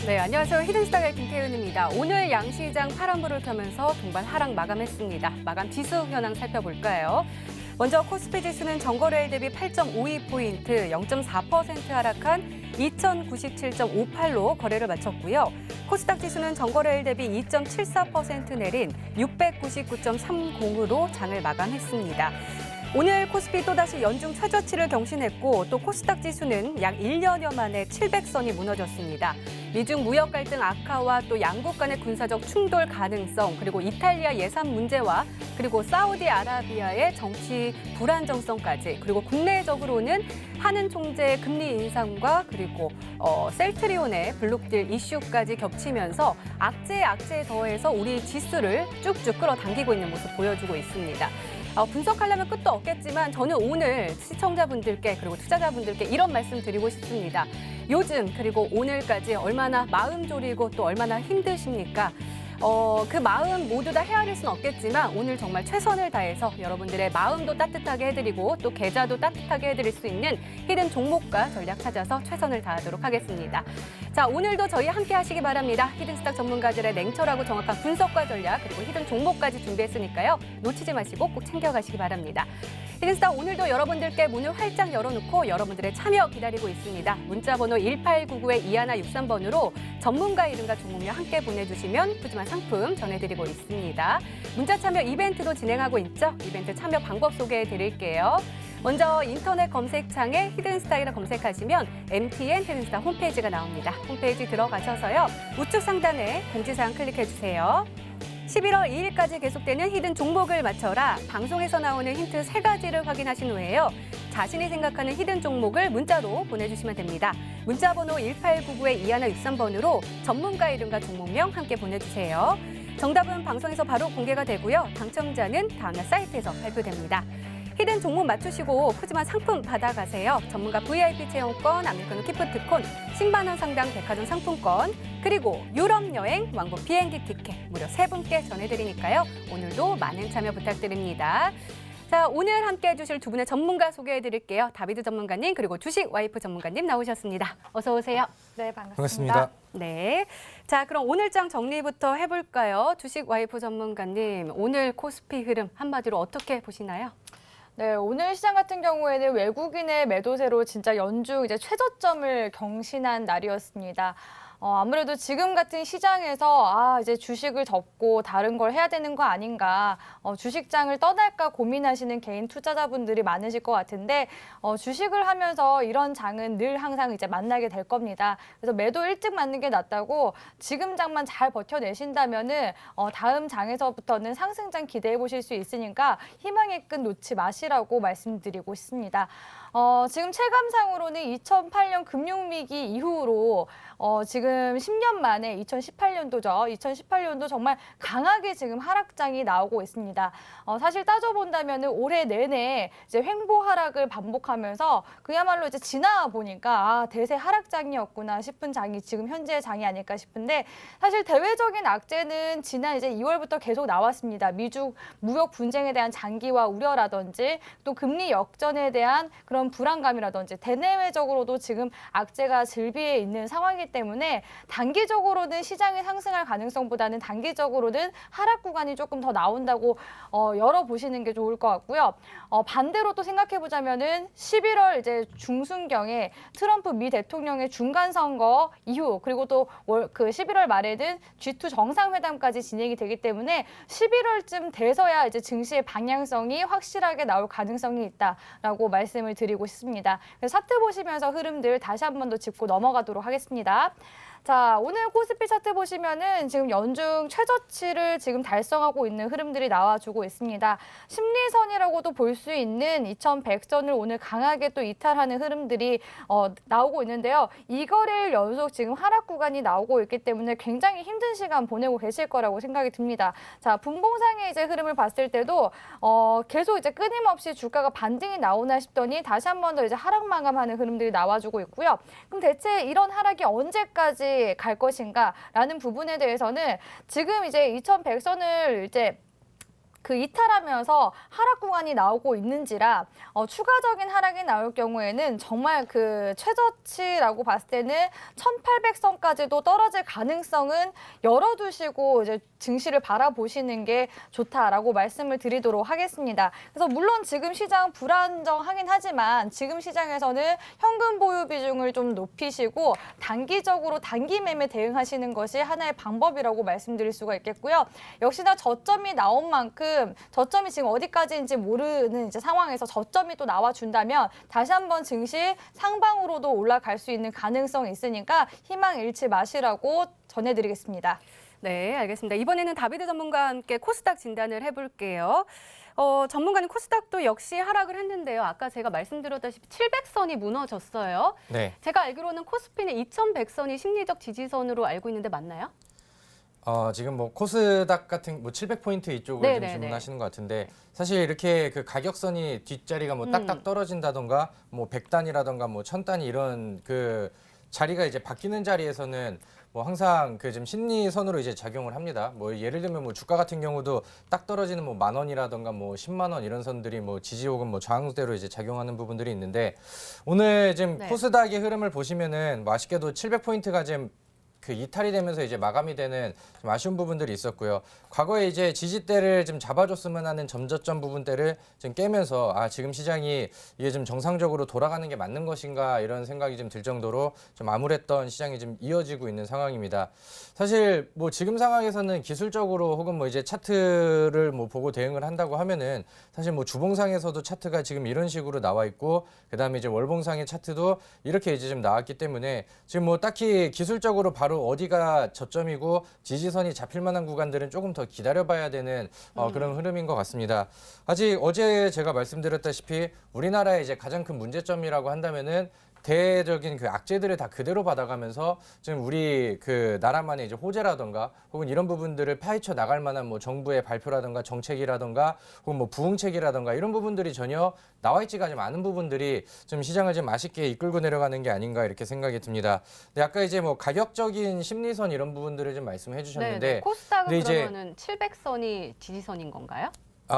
네, 안녕하세요. 히든스타의 김태윤입니다. 오늘 양시장 파란불을 켜면서 동반 하락 마감했습니다. 마감 지수 현황 살펴볼까요? 먼저 코스피 지수는 전거래일 대비 8.52포인트, 0.4% 하락한 2097.58로 거래를 마쳤고요. 코스닥 지수는 전거래일 대비 2.74% 내린 699.30으로 장을 마감했습니다. 오늘 코스피 또다시 연중 최저치를 경신했고 또 코스닥 지수는 약 1년여 만에 700선이 무너졌습니다. 미중 무역 갈등 악화와 또 양국 간의 군사적 충돌 가능성, 그리고 이탈리아 예산 문제와 그리고 사우디아라비아의 정치 불안정성까지, 그리고 국내적으로는 하는 총재의 금리 인상과 그리고 셀트리온의 블록딜 이슈까지 겹치면서 악재에 더해서 우리 지수를 쭉쭉 끌어당기고 있는 모습 보여주고 있습니다. 분석하려면 끝도 없겠지만 저는 오늘 시청자분들께 그리고 투자자분들께 이런 말씀 드리고 싶습니다. 요즘 그리고 오늘까지 얼마나 마음 졸이고 또 얼마나 힘드십니까? 그 마음 모두 다 헤아릴 수는 없겠지만 오늘 정말 최선을 다해서 여러분들의 마음도 따뜻하게 해드리고 또 계좌도 따뜻하게 해드릴 수 있는 히든 종목과 전략 찾아서 최선을 다하도록 하겠습니다. 자, 오늘도 저희 함께 하시기 바랍니다. 히든스탁 전문가들의 냉철하고 정확한 분석과 전략 그리고 히든 종목까지 준비했으니까요. 놓치지 마시고 꼭 챙겨가시기 바랍니다. 히든스탁 오늘도 여러분들께 문을 활짝 열어놓고 여러분들의 참여 기다리고 있습니다. 문자번호 1899-2163번으로 전문가 이름과 종목명 함께 보내주시면 푸짐한 상품 전해드리고 있습니다. 문자 참여 이벤트도 진행하고 있죠. 이벤트 참여 방법 소개해드릴게요. 먼저 인터넷 검색창에 히든스타일을 검색하시면 MTN 히든스타 홈페이지가 나옵니다. 홈페이지 들어가셔서요. 우측 상단에 공지사항 클릭해주세요. 11월 2일까지 계속되는 히든 종목을 맞춰라. 방송에서 나오는 힌트 3가지를 확인하신 후에요. 자신이 생각하는 히든 종목을 문자로 보내주시면 됩니다. 문자번호 1899-2163번으로 전문가 이름과 종목명 함께 보내주세요. 정답은 방송에서 바로 공개가 되고요. 당첨자는 다음날 사이트에서 발표됩니다. 히든 종목 맞추시고 푸짐한 상품 받아가세요. 전문가 VIP 체험권, 아메리카노 기프트콘, 10만 원 상당 백화점 상품권, 그리고 유럽 여행 왕복 비행기 티켓 무려 3분께 전해드리니까요. 오늘도 많은 참여 부탁드립니다. 자, 오늘 함께해 주실 두 분의 전문가 소개해드릴게요. 다비드 전문가님 그리고 주식 와이프 전문가님 나오셨습니다. 어서 오세요. 네, 반갑습니다. 네, 자 그럼 오늘장 정리부터 해볼까요? 주식 와이프 전문가님, 오늘 코스피 흐름 한마디로 어떻게 보시나요? 네, 오늘 시장 같은 경우에는 외국인의 매도세로 진짜 연중 이제 최저점을 경신한 날이었습니다. 아무래도 지금 같은 시장에서 이제 주식을 접고 다른 걸 해야 되는 거 아닌가, 주식장을 떠날까 고민하시는 개인 투자자분들이 많으실 것 같은데 주식을 하면서 이런 장은 늘 항상 이제 만나게 될 겁니다. 그래서 매도 일찍 맞는 게 낫다고 지금 장만 잘 버텨내신다면은 다음 장에서부터는 상승장 기대해 보실 수 있으니까 희망의 끈 놓지 마시라고 말씀드리고 싶습니다. 지금 체감상으로는 2008년 금융위기 이후로 지금 10년 만에 2018년도죠. 2018년도 정말 강하게 지금 하락장이 나오고 있습니다. 사실 따져본다면 올해 내내 이제 횡보 하락을 반복하면서 그야말로 이제 지나 보니까 대세 하락장이었구나 싶은 장이 지금 현재의 장이 아닐까 싶은데, 사실 대외적인 악재는 지난 이제 2월부터 계속 나왔습니다. 미중 무역 분쟁에 대한 장기화 우려라든지 또 금리 역전에 대한 그런 불안감이라든지 대내외적으로도 지금 악재가 즐비해 있는 상황이기 때문에 단기적으로는 시장이 상승할 가능성보다는 단기적으로는 하락 구간이 조금 더 나온다고 열어보시는 게 좋을 것 같고요. 반대로 또 생각해보자면은 11월 이제 중순경에 트럼프 미 대통령의 중간 선거 이후 그리고 또 그 11월 말에는 G2 정상회담까지 진행이 되기 때문에 11월쯤 돼서야 이제 증시의 방향성이 확실하게 나올 가능성이 있다라고 말씀을 드리고 싶습니다. 그래서 차트 보시면서 흐름들 다시 한 번 더 짚고 넘어가도록 하겠습니다. 자, 오늘 코스피 차트 보시면은 지금 연중 최저치를 지금 달성하고 있는 흐름들이 나와주고 있습니다. 심리선이라고도 볼 수 있는 2100선을 오늘 강하게 또 이탈하는 흐름들이 나오고 있는데요. 2거래일 연속 지금 하락 구간이 나오고 있기 때문에 굉장히 힘든 시간 보내고 계실 거라고 생각이 듭니다. 자, 분봉상의 이제 흐름을 봤을 때도 계속 이제 끊임없이 주가가 반등이 나오나 싶더니 다시 한 번 더 이제 하락 마감하는 흐름들이 나와주고 있고요. 그럼 대체 이런 하락이 언제까지 갈 것인가라는 부분에 대해서는 지금 이제 2100선을 이제 그 이탈하면서 하락 구간이 나오고 있는지라 추가적인 하락이 나올 경우에는 정말 그 최저치라고 봤을 때는 1800선까지도 떨어질 가능성은 열어두시고 이제 증시를 바라보시는 게 좋다라고 말씀을 드리도록 하겠습니다. 그래서 물론 지금 시장 불안정하긴 하지만 지금 시장에서는 현금 보유 비중을 좀 높이시고 단기적으로 단기 매매 대응하시는 것이 하나의 방법이라고 말씀드릴 수가 있겠고요. 역시나 저점이 나온 만큼 저점이 지금 어디까지인지 모르는 이제 상황에서 저점이 또 나와준다면 다시 한번 증시 상방으로도 올라갈 수 있는 가능성이 있으니까 희망 잃지 마시라고 전해드리겠습니다. 네, 알겠습니다. 이번에는 다비드 전문가와 함께 코스닥 진단을 해볼게요. 전문가는 코스닥도 역시 하락을 했는데요. 아까 제가 말씀드렸다시피 700선이 무너졌어요. 네. 제가 알기로는 코스피는 2100선이 심리적 지지선으로 알고 있는데 맞나요? 지금 뭐 코스닥 같은 뭐 700포인트 이쪽을 네, 좀 네, 질문하시는 것 같은데 사실 이렇게 그 가격선이 뒷자리가 뭐 딱딱 떨어진다던가 뭐 100단이라던가 뭐 1000단이 이런 그 자리가 이제 바뀌는 자리에서는 뭐 항상 그 좀 심리선으로 이제 작용을 합니다. 뭐 예를 들면 뭐 주가 같은 경우도 딱 떨어지는 뭐 10,000원이라던가 뭐 10만 원 이런 선들이 뭐 지지 혹은 뭐 저항대로 이제 작용하는 부분들이 있는데 오늘 지금 네. 코스닥의 흐름을 보시면은 뭐 아쉽게도 700포인트가 지금 그 이탈이 되면서 이제 마감이 되는 좀 아쉬운 부분들이 있었고요. 과거에 이제 지지대를 좀 잡아줬으면 하는 점저점 부분대를 좀 깨면서 지금 시장이 이게 좀 정상적으로 돌아가는 게 맞는 것인가 이런 생각이 좀 들 정도로 좀 암울했던 시장이 좀 이어지고 있는 상황입니다. 사실 뭐 지금 상황에서는 기술적으로 혹은 뭐 이제 차트를 뭐 보고 대응을 한다고 하면은 사실 뭐 주봉상에서도 차트가 지금 이런 식으로 나와 있고 그다음에 이제 월봉상의 차트도 이렇게 이제 좀 나왔기 때문에 지금 뭐 딱히 기술적으로 바로 어디가 저점이고 지지선이 잡힐 만한 구간들은 조금 더 기다려봐야 되는 그런 흐름인 것 같습니다. 아직 어제 제가 말씀드렸다시피 우리나라의 이제 가장 큰 문제점이라고 한다면은 대적인 그 악재들을 다 그대로 받아가면서 지금 우리 그 나라만의 이제 호재라던가 혹은 이런 부분들을 파헤쳐 나갈 만한 뭐 정부의 발표라던가 정책이라던가 혹은 뭐 부흥책이라던가 이런 부분들이 전혀 나와 있지가 좀 않은 부분들이 좀 시장을 좀 아쉽게 이끌고 내려가는 게 아닌가 이렇게 생각이 듭니다. 근데 아까 이제 뭐 가격적인 심리선 이런 부분들을 좀 말씀해 주셨는데 네, 코스닥은 근데 이제 그러면은 700선이 지지선인 건가요?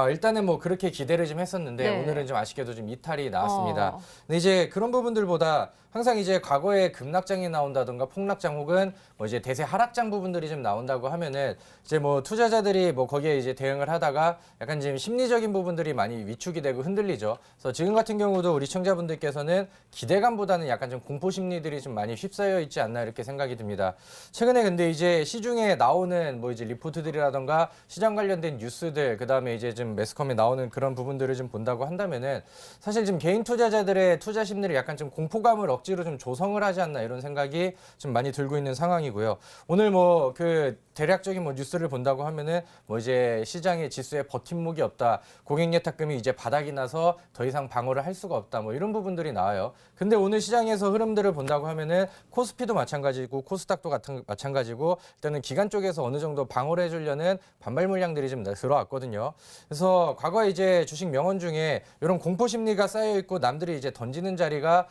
일단은 뭐 그렇게 기대를 좀 했었는데 네. 오늘은 좀 아쉽게도 좀 이탈이 나왔습니다. 근데 이제 그런 부분들보다 항상 이제 과거에 급락장이 나온다든가 폭락장 혹은 뭐 이제 대세 하락장 부분들이 좀 나온다고 하면은 이제 뭐 투자자들이 뭐 거기에 이제 대응을 하다가 약간 지금 심리적인 부분들이 많이 위축이 되고 흔들리죠. 그래서 지금 같은 경우도 우리 시청자분들께서는 기대감보다는 약간 좀 공포 심리들이 좀 많이 휩싸여 있지 않나 이렇게 생각이 듭니다. 최근에 근데 이제 시중에 나오는 뭐 이제 리포트들이라던가 시장 관련된 뉴스들 그다음에 이제 좀 매스컴에 나오는 그런 부분들을 좀 본다고 한다면은 사실 지금 개인 투자자들의 투자 심리를 약간 좀 공포감을 억지로 좀 조성을 하지 않나 이런 생각이 좀 많이 들고 있는 상황이고요. 오늘 뭐 그 대략적인 뭐 뉴스를 본다고 하면은 뭐 이제 시장의 지수에 버팀목이 없다. 고객 예탁금이 이제 바닥이 나서 더 이상 방어를 할 수가 없다. 뭐 이런 부분들이 나와요. 근데 오늘 시장에서 흐름들을 본다고 하면은 코스피도 마찬가지고 코스닥도 마찬가지고 일단은 기관 쪽에서 어느 정도 방어를 해주려는 반발 물량들이 좀 들어왔거든요. 그래서 과거에 이제 주식 명언 중에 이런 공포 심리가 쌓여 있고 남들이 이제 던지는 자리가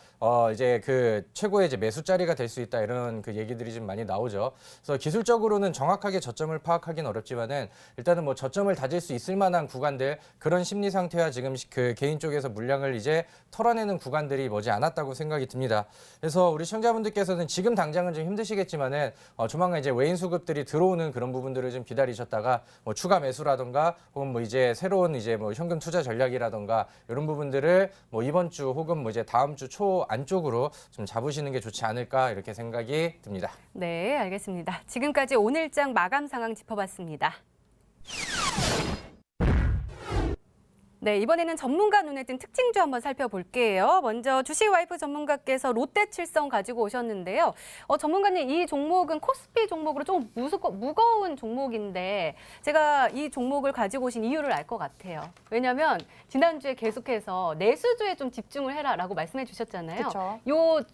이제 그 최고의 이제 매수 자리가 될 수 있다 이런 그 얘기들이 좀 많이 나오죠. 그래서 기술적으로는 정확하게 저점을 파악하기는 어렵지만은 일단은 뭐 저점을 다질 수 있을 만한 구간들 그런 심리 상태와 지금 그 개인 쪽에서 물량을 이제 털어내는 구간들이 머지 않았다고 생각이 듭니다. 그래서 우리 시청자분들께서는 지금 당장은 좀 힘드시겠지만은 조만간 이제 외인 수급들이 들어오는 그런 부분들을 좀 기다리셨다가 뭐 추가 매수라던가 혹은 뭐 이제 새로운 이제 뭐 현금 투자 전략이라던가 이런 부분들을 뭐 이번 주 혹은 뭐 이제 다음 주 초 안쪽으로 좀 잡으시는 게 좋지 않을까 이렇게 생각이 듭니다. 네, 알겠습니다. 지금까지 오늘장 마감 상황 짚어봤습니다. 네, 이번에는 전문가 눈에 띈 특징주 한번 살펴볼게요. 먼저 주식 와이프 전문가께서 롯데칠성 가지고 오셨는데요. 전문가님, 이 종목은 코스피 종목으로 좀 무거운 종목인데 제가 이 종목을 가지고 오신 이유를 알 것 같아요. 왜냐하면 지난주에 계속해서 내수주에 좀 집중을 해라라고 말씀해 주셨잖아요. 그렇죠. 이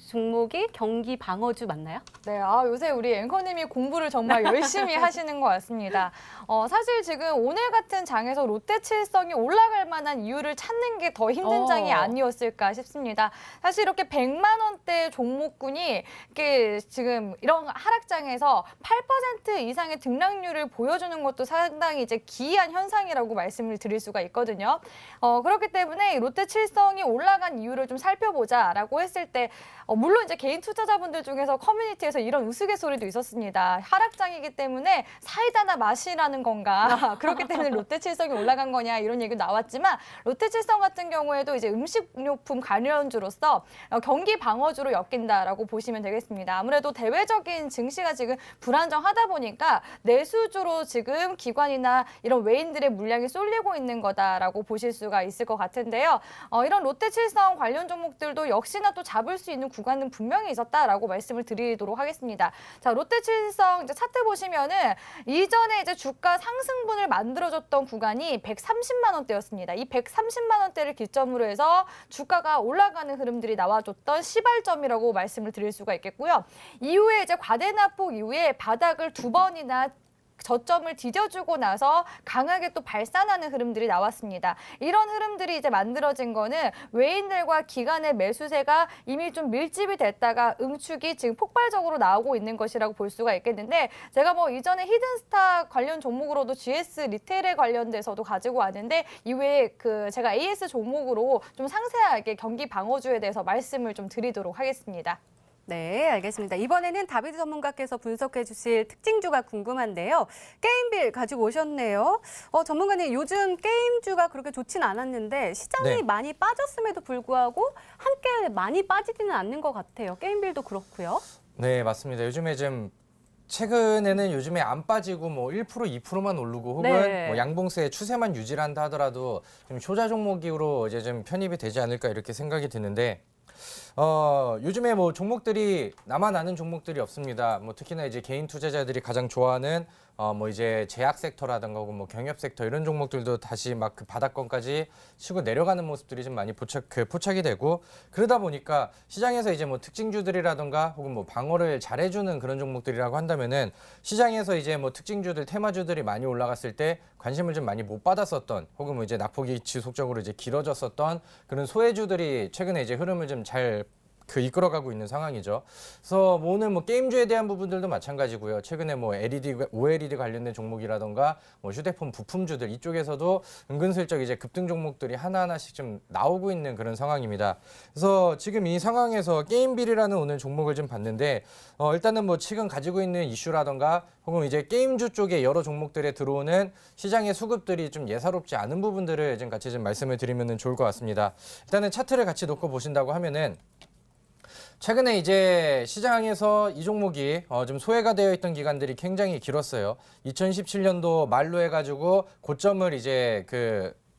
종목이 경기 방어주 맞나요? 네, 요새 우리 앵커님이 공부를 정말 열심히 하시는 것 같습니다. 사실 지금 오늘 같은 장에서 롯데칠성이 올라갈 만한 이유를 찾는 게 더 힘든 장이 아니었을까 싶습니다. 사실 이렇게 100만 원대 종목군이 이렇게 지금 이런 하락장에서 8% 이상의 등락률을 보여주는 것도 상당히 이제 기이한 현상이라고 말씀을 드릴 수가 있거든요. 그렇기 때문에 롯데칠성이 올라간 이유를 좀 살펴보자라고 했을 때 물론 이제 개인 투자자분들 중에서 커뮤니티에서 이런 우스갯소리도 있었습니다. 하락장이기 때문에 사이다나 마시라는 건가? 그렇기 때문에 롯데칠성이 올라간 거냐 이런 얘기도 나왔지만 롯데칠성 같은 경우에도 이제 음식료품 관련주로서 경기 방어주로 엮인다라고 보시면 되겠습니다. 아무래도 대외적인 증시가 지금 불안정하다 보니까 내수주로 지금 기관이나 이런 외인들의 물량이 쏠리고 있는 거다라고 보실 수가 있을 것 같은데요. 이런 롯데칠성 관련 종목들도 역시나 또 잡을 수 있는 구간은 분명히 있었다라고 말씀을 드리도록 하겠습니다. 자, 롯데칠성 이제 차트 보시면은 이전에 이제 주가 상승분을 만들어줬던 구간이 130만 원대였습니다. 이 130만 원대를 기점으로 해서 주가가 올라가는 흐름들이 나와줬던 시발점이라고 말씀을 드릴 수가 있겠고요. 이후에 이제 과대납폭 이후에 바닥을 2번이나 저점을 디뎌주고 나서 강하게 또 발산하는 흐름들이 나왔습니다. 이런 흐름들이 이제 만들어진 거는 외인들과 기관의 매수세가 이미 좀 밀집이 됐다가 응축이 지금 폭발적으로 나오고 있는 것이라고 볼 수가 있겠는데 제가 뭐 이전에 히든스타 관련 종목으로도 GS 리테일에 관련돼서도 가지고 왔는데 이후에 제가 AS 종목으로 좀 상세하게 경기 방어주에 대해서 말씀을 좀 드리도록 하겠습니다. 네, 알겠습니다. 이번에는 다비드 전문가께서 분석해 주실 특징주가 궁금한데요. 게임빌 가지고 오셨네요. 전문가님, 요즘 게임주가 그렇게 좋진 않았는데 시장이 많이 빠졌음에도 불구하고 함께 많이 빠지지는 않는 것 같아요. 게임빌도 그렇고요. 네, 맞습니다. 요즘에 좀 최근에는 요즘에 안 빠지고 뭐 1%, 2%만 오르고 혹은 뭐 양봉세의 추세만 유지한다 하더라도 좀 효자 종목으로 이제 좀 편입이 되지 않을까 이렇게 생각이 드는데 요즘에 뭐 종목들이 나만 아는 종목들이 없습니다. 뭐 특히나 이제 개인 투자자들이 가장 좋아하는 뭐 이제 제약 섹터라든가 혹은 뭐 경협 섹터 이런 종목들도 다시 막 그 바닥권까지 치고 내려가는 모습들이 좀 많이 포착이 되고 그러다 보니까 시장에서 이제 뭐 특징주들이라든가 혹은 뭐 방어를 잘해주는 그런 종목들이라고 한다면은 시장에서 이제 뭐 특징주들 테마주들이 많이 올라갔을 때 관심을 좀 많이 못 받았었던 혹은 뭐 이제 낙폭이 지속적으로 이제 길어졌었던 그런 소외주들이 최근에 이제 흐름을 좀 잘 이끌어가고 있는 상황이죠. 그래서 뭐 오늘 뭐 게임주에 대한 부분들도 마찬가지고요. 최근에 뭐 LED, OLED 관련된 종목이라던가 뭐 휴대폰 부품주들 이쪽에서도 은근슬쩍 이제 급등 종목들이 하나하나씩 좀 나오고 있는 그런 상황입니다. 그래서 지금 이 상황에서 게임빌이라는 오늘 종목을 좀 봤는데 일단은 뭐 최근 가지고 있는 이슈라던가 혹은 이제 게임주 쪽에 여러 종목들에 들어오는 시장의 수급들이 좀 예사롭지 않은 부분들을 좀 같이 좀 말씀을 드리면 좋을 것 같습니다. 일단은 차트를 같이 놓고 보신다고 하면은 최근에 이제 시장에서 이 종목이 좀 소외가 되어 있던 기간들이 굉장히 길었어요. 2017년도 말로 해가지고 고점을 이제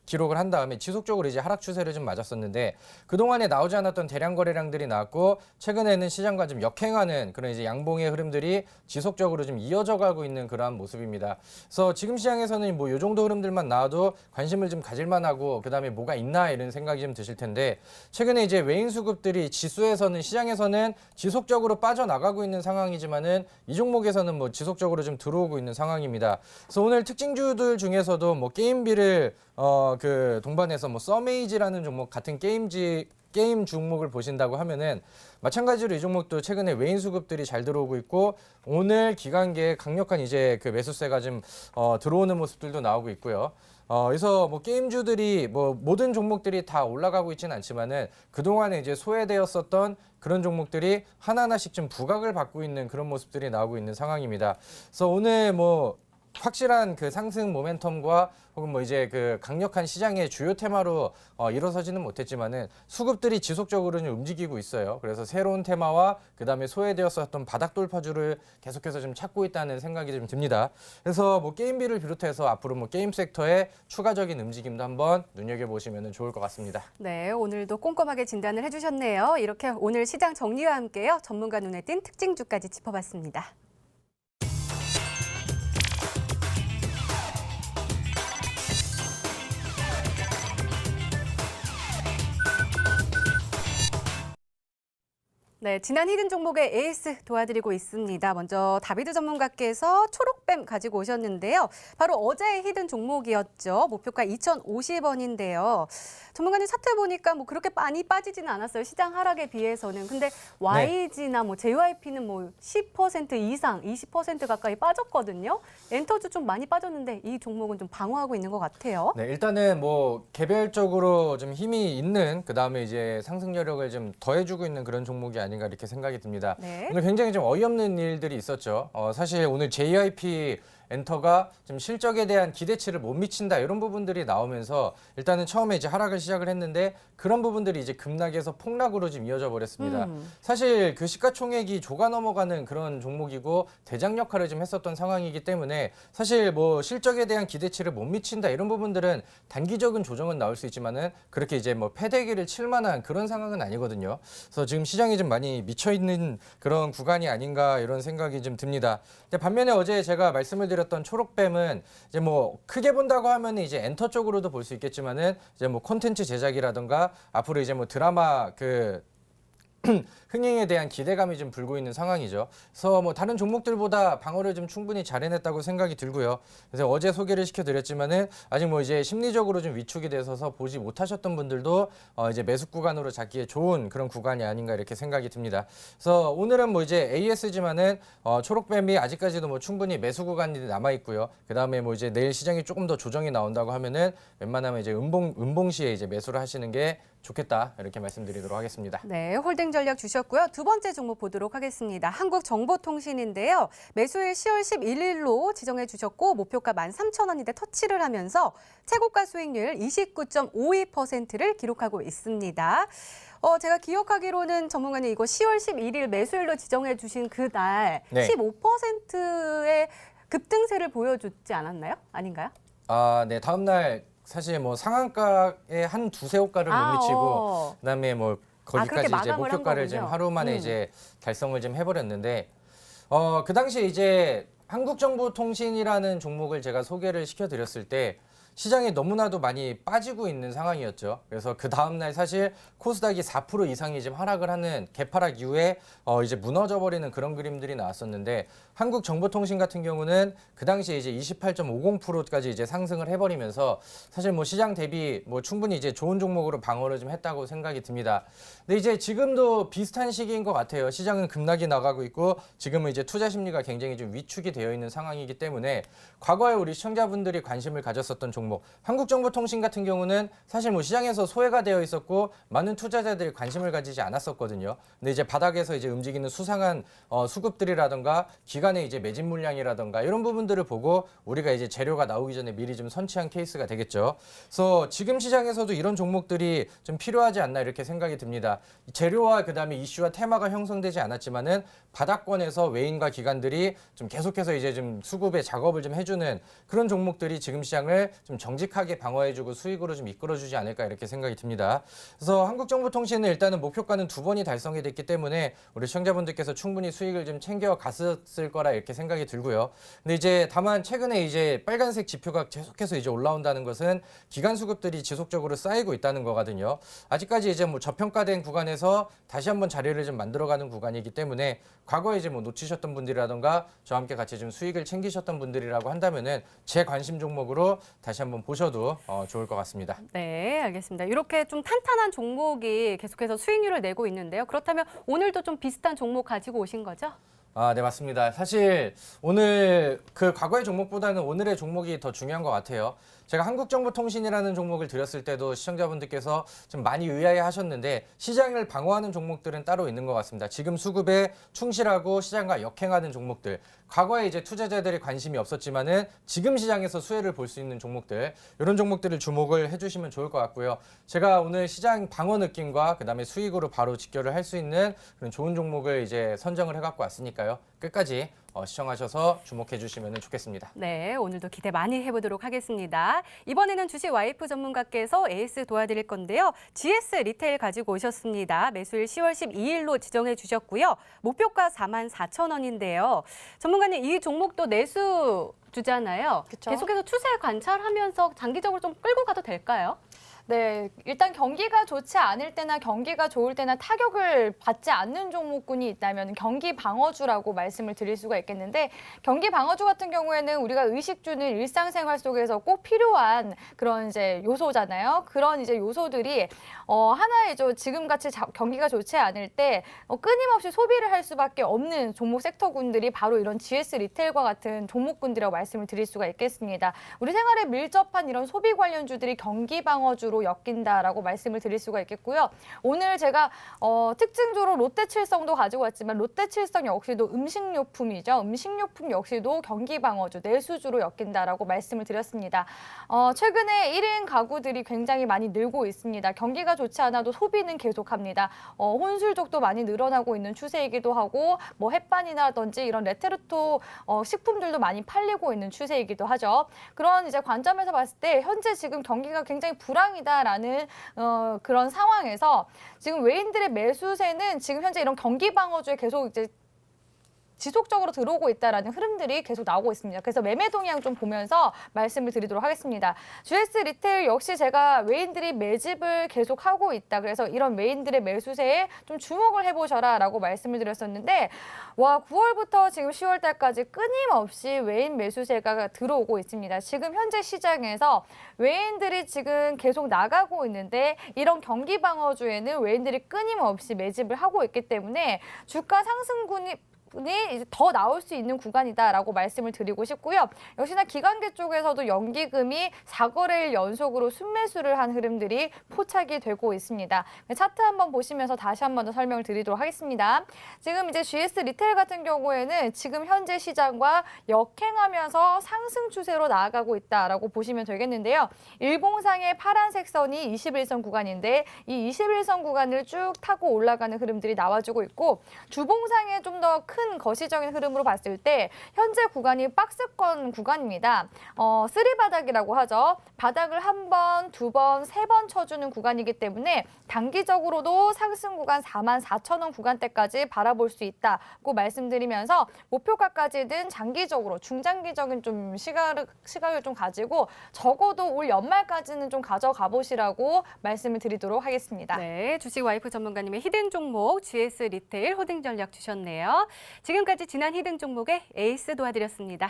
기록을 한 다음에 지속적으로 이제 하락 추세를 좀 맞았었는데 그동안에 나오지 않았던 대량 거래량들이 나왔고 최근에는 시장과 좀 역행하는 그런 이제 양봉의 흐름들이 지속적으로 좀 이어져 가고 있는 그러한 모습입니다. 그래서 지금 시장에서는 뭐 요 정도 흐름들만 나와도 관심을 좀 가질 만하고 그다음에 뭐가 있나 이런 생각이 좀 드실 텐데 최근에 이제 외인 수급들이 지수에서는 시장에서는 지속적으로 빠져나가고 있는 상황이지만은 이 종목에서는 뭐 지속적으로 좀 들어오고 있는 상황입니다. 그래서 오늘 특징주들 중에서도 뭐 게임비를 동반해서 뭐 서메이지라는 종목 같은 게임 종목을 보신다고 하면은 마찬가지로 이 종목도 최근에 외인 수급들이 잘 들어오고 있고 오늘 기관계에 강력한 이제 매수세가 좀 들어오는 모습들도 나오고 있고요. 그래서 뭐 게임주들이 뭐 모든 종목들이 다 올라가고 있지는 않지만은 그동안에 이제 소외되었었던 그런 종목들이 하나하나씩 좀 부각을 받고 있는 그런 모습들이 나오고 있는 상황입니다. 그래서 오늘 뭐 확실한 상승 모멘텀과 혹은 뭐 이제 강력한 시장의 주요 테마로 일어서지는 못했지만은 수급들이 지속적으로 좀 움직이고 있어요. 그래서 새로운 테마와 그다음에 소외되었었던 바닥 돌파주를 계속해서 좀 찾고 있다는 생각이 좀 듭니다. 그래서 뭐 게임비를 비롯해서 앞으로 뭐 게임 섹터의 추가적인 움직임도 한번 눈여겨보시면 좋을 것 같습니다. 네, 오늘도 꼼꼼하게 진단을 해주셨네요. 이렇게 오늘 시장 정리와 함께요. 전문가 눈에 띈 특징주까지 짚어봤습니다. 네. 네, 지난 히든 종목의 에이스 도와드리고 있습니다. 먼저 다비드 전문가께서 초록뱀 가지고 오셨는데요. 바로 어제의 히든 종목이었죠. 목표가 2,050원인데요. 전문가님 차트 보니까 뭐 그렇게 많이 빠지지는 않았어요. 시장 하락에 비해서는. 근데 YG나 뭐 JYP는 뭐 10% 이상, 20% 가까이 빠졌거든요. 엔터주 좀 많이 빠졌는데 이 종목은 좀 방어하고 있는 것 같아요. 네, 일단은 뭐 개별적으로 좀 힘이 있는 그다음에 이제 상승 여력을 좀 더해주고 있는 그런 종목이 아닌가 이렇게 생각이 듭니다. 네. 오늘 굉장히 좀 어이없는 일들이 있었죠. 사실 오늘 JYP 엔터가 좀 실적에 대한 기대치를 못 미친다 이런 부분들이 나오면서 일단은 처음에 이제 하락을 시작을 했는데 그런 부분들이 이제 급락해서 폭락으로 좀 이어져 버렸습니다. 사실 그 시가총액이 조가 넘어가는 그런 종목이고 대장 역할을 좀 했었던 상황이기 때문에 사실 뭐 실적에 대한 기대치를 못 미친다 이런 부분들은 단기적인 조정은 나올 수 있지만은 그렇게 이제 뭐 패대기를 칠 만한 그런 상황은 아니거든요. 그래서 지금 시장이 좀 많이 미쳐 있는 그런 구간이 아닌가 이런 생각이 좀 듭니다. 근데 반면에 어제 제가 말씀을 드렸던 초록뱀은 이제 뭐 크게 본다고 하면 이제 엔터 쪽으로도 볼 수 있겠지만은 이제 뭐 콘텐츠 제작이라든가 앞으로 이제 뭐 드라마 그 흥행에 대한 기대감이 좀 불고 있는 상황이죠. 그래서 뭐 다른 종목들보다 방어를 좀 충분히 잘 해냈다고 생각이 들고요. 그래서 어제 소개를 시켜드렸지만은 아직 뭐 이제 심리적으로 좀 위축이 돼서 보지 못하셨던 분들도 이제 매수 구간으로 잡기에 좋은 그런 구간이 아닌가 이렇게 생각이 듭니다. 그래서 오늘은 뭐 이제 AS지만은 초록뱀이 아직까지도 뭐 충분히 매수 구간이 남아 있고요. 그 다음에 뭐 이제 내일 시장이 조금 더 조정이 나온다고 하면은 웬만하면 이제 음봉 시에 이제 매수를 하시는 게 좋겠다 이렇게 말씀드리도록 하겠습니다. 네, 홀딩 전략 주셨고요. 두 번째 종목 보도록 하겠습니다. 한국정보통신인데요. 매수일 10월 11일로 지정해 주셨고 목표가 13,000원인데 터치를 하면서 최고가 수익률 29.52%를 기록하고 있습니다. 제가 기억하기로는 전문가님 이거 10월 11일 매수일로 지정해 주신 그날 네. 15%의 급등세를 보여줬지 않았나요? 아닌가요? 아, 네. 다음 날 사실 뭐 상한가에 한 두세 호가를 못 미치고 그다음에 뭐 거기까지 그렇게 이제 마감을 한 목표가를 좀 거군요. 하루 만에 이제 달성을 좀 해버렸는데 그 당시에 이제 한국정보통신이라는 종목을 제가 소개를 시켜드렸을 때 시장이 너무나도 많이 빠지고 있는 상황이었죠. 그래서 그 다음날 사실 코스닥이 4% 이상이 지금 하락을 하는 개파락 이후에 이제 무너져 버리는 그런 그림들이 나왔었는데 한국정보통신 같은 경우는 그 당시에 이제 28.50%까지 이제 상승을 해버리면서 사실 뭐 시장 대비 뭐 충분히 이제 좋은 종목으로 방어를 좀 했다고 생각이 듭니다. 근데 이제 지금도 비슷한 시기인 것 같아요. 시장은 급락이 나가고 있고 지금은 이제 투자 심리가 굉장히 좀 위축이 되어 있는 상황이기 때문에 과거에 우리 시청자분들이 관심을 가졌었던 종목 한국정보통신 같은 경우는 사실 뭐 시장에서 소외가 되어 있었고 많은 투자자들이 관심을 가지지 않았었거든요. 근데 이제 바닥에서 이제 움직이는 수상한 수급들이라던가 기간의 이제 매집 물량이라던가 이런 부분들을 보고 우리가 이제 재료가 나오기 전에 미리 좀 선취한 케이스가 되겠죠. 그래서 지금 시장에서도 이런 종목들이 좀 필요하지 않나 이렇게 생각이 듭니다. 재료와 그다음에 이슈와 테마가 형성되지 않았지만은 바닥권에서 외인과 기관들이 좀 계속해서 이제 좀 수급의 작업을 좀 해주는 그런 종목들이 지금 시장을 좀 정직하게 방어해주고 수익으로 좀 이끌어주지 않을까 이렇게 생각이 듭니다. 그래서 한국정보통신은 일단은 목표가는 2번이 달성이 됐기 때문에 우리 시청자분들께서 충분히 수익을 좀 챙겨갔을 거라 이렇게 생각이 들고요. 근데 이제 다만 최근에 이제 빨간색 지표가 계속해서 이제 올라온다는 것은 기관 수급들이 지속적으로 쌓이고 있다는 거거든요. 아직까지 이제 뭐 저평가된 구간에서 다시 한번 자리를 좀 만들어가는 구간이기 때문에 과거에 이제 뭐 놓치셨던 분들이라던가 저와 함께 같이 좀 수익을 챙기셨던 분들이라고 한다면은 제 관심 종목으로 다시 한번 보셔도 좋을 것 같습니다. 네, 알겠습니다. 이렇게 좀 탄탄한 종목이 계속해서 수익률을 내고 있는데요. 그렇다면 오늘도 좀 비슷한 종목 가지고 오신 거죠? 아, 네, 맞습니다. 사실 오늘 그 과거의 종목보다는 오늘의 종목이 더 중요한 것 같아요. 제가 한국정보통신이라는 종목을 드렸을 때도 시청자분들께서 좀 많이 의아해 하셨는데 시장을 방어하는 종목들은 따로 있는 것 같습니다. 지금 수급에 충실하고 시장과 역행하는 종목들. 과거에 이제 투자자들이 관심이 없었지만은 지금 시장에서 수혜를 볼 수 있는 종목들. 이런 종목들을 주목을 해주시면 좋을 것 같고요. 제가 오늘 시장 방어 느낌과 그다음에 수익으로 바로 직결을 할 수 있는 그런 좋은 종목을 이제 선정을 해갖고 왔으니까요. 끝까지 시청하셔서 주목해 주시면 좋겠습니다. 네, 오늘도 기대 많이 해보도록 하겠습니다. 이번에는 주식 와이프 전문가께서 에이스 도와드릴 건데요. GS 리테일 가지고 오셨습니다. 매수일 10월 12일로 지정해 주셨고요. 목표가 44,000원인데요. 전문가님, 이 종목도 내수 주잖아요. 그쵸? 계속해서 추세 관찰하면서 장기적으로 좀 끌고 가도 될까요? 네, 일단 경기가 좋지 않을 때나 경기가 좋을 때나 타격을 받지 않는 종목군이 있다면 경기 방어주라고 말씀을 드릴 수가 있겠는데, 경기 방어주 같은 경우에는 우리가 의식주는 일상생활 속에서 꼭 필요한 그런 이제 요소잖아요. 그런 이제 요소들이 하나의 지금같이 경기가 좋지 않을 때 끊임없이 소비를 할 수밖에 없는 종목 섹터군들이 바로 이런 GS 리테일과 같은 종목군들이라고 말씀을 드릴 수가 있겠습니다. 우리 생활에 밀접한 이런 소비 관련주들이 경기 방어주로 엮인다라고 말씀을 드릴 수가 있겠고요. 오늘 제가 특징주로 롯데칠성도 가지고 왔지만 롯데칠성 역시도 음식료품이죠. 음식료품 역시도 경기 방어주, 내수주로 엮인다라고 말씀을 드렸습니다. 최근에 1인 가구들이 굉장히 많이 늘고 있습니다. 경기가 좋지 않아도 소비는 계속합니다. 혼술족도 많이 늘어나고 있는 추세이기도 하고, 뭐 햇반이라든지 이런 레트르토 식품들도 많이 팔리고 있는 추세이기도 하죠. 그런 이제 관점에서 봤을 때 현재 지금 경기가 굉장히 불황이다라는 그런 상황에서 지금 외인들의 매수세는 지금 현재 이런 경기 방어주에 계속 이제 지속적으로 들어오고 있다라는 흐름들이 계속 나오고 있습니다. 그래서 매매 동향 좀 보면서 말씀을 드리도록 하겠습니다. GS 리테일 역시 제가 외인들이 매집을 계속하고 있다. 그래서 이런 외인들의 매수세에 좀 주목을 해보셔라라고 말씀을 드렸었는데, 와, 9월부터 지금 10월 달까지 끊임없이 외인 매수세가 들어오고 있습니다. 지금 현재 시장에서 외인들이 지금 계속 나가고 있는데, 이런 경기 방어주에는 외인들이 끊임없이 매집을 하고 있기 때문에 주가 상승분이 이제 더 나올 수 있는 구간이다라고 말씀을 드리고 싶고요. 역시나 기관계 쪽에서도 연기금이 4거래일 연속으로 순매수를 한 흐름들이 포착이 되고 있습니다. 차트 한번 보시면서 다시 한번 더 설명을 드리도록 하겠습니다. 지금 이제 GS 리테일 같은 경우에는 지금 현재 시장과 역행하면서 상승 추세로 나아가고 있다라고 보시면 되겠는데요. 일봉상의 파란색 선이 21선 구간인데, 이 21선 구간을 쭉 타고 올라가는 흐름들이 나와주고 있고, 주봉상에 좀 더 큰 거시적인 흐름으로 봤을 때 현재 구간이 박스권 구간입니다. 쓰리바닥이라고 하죠. 바닥을 한 번, 두 번, 세 번 쳐주는 구간이기 때문에 단기적으로도 상승 구간 44,000원 구간대까지 바라볼 수 있다고 말씀드리면서, 목표가까지는 장기적으로 중장기적인 좀 시각을 좀 가지고 적어도 올 연말까지는 좀 가져가 보시라고 말씀을 드리도록 하겠습니다. 네, 주식 와이프 전문가님의 히든 종목 GS 리테일 호딩 전략 주셨네요. 지금까지 지난 히든 종목의 에이스 도와드렸습니다.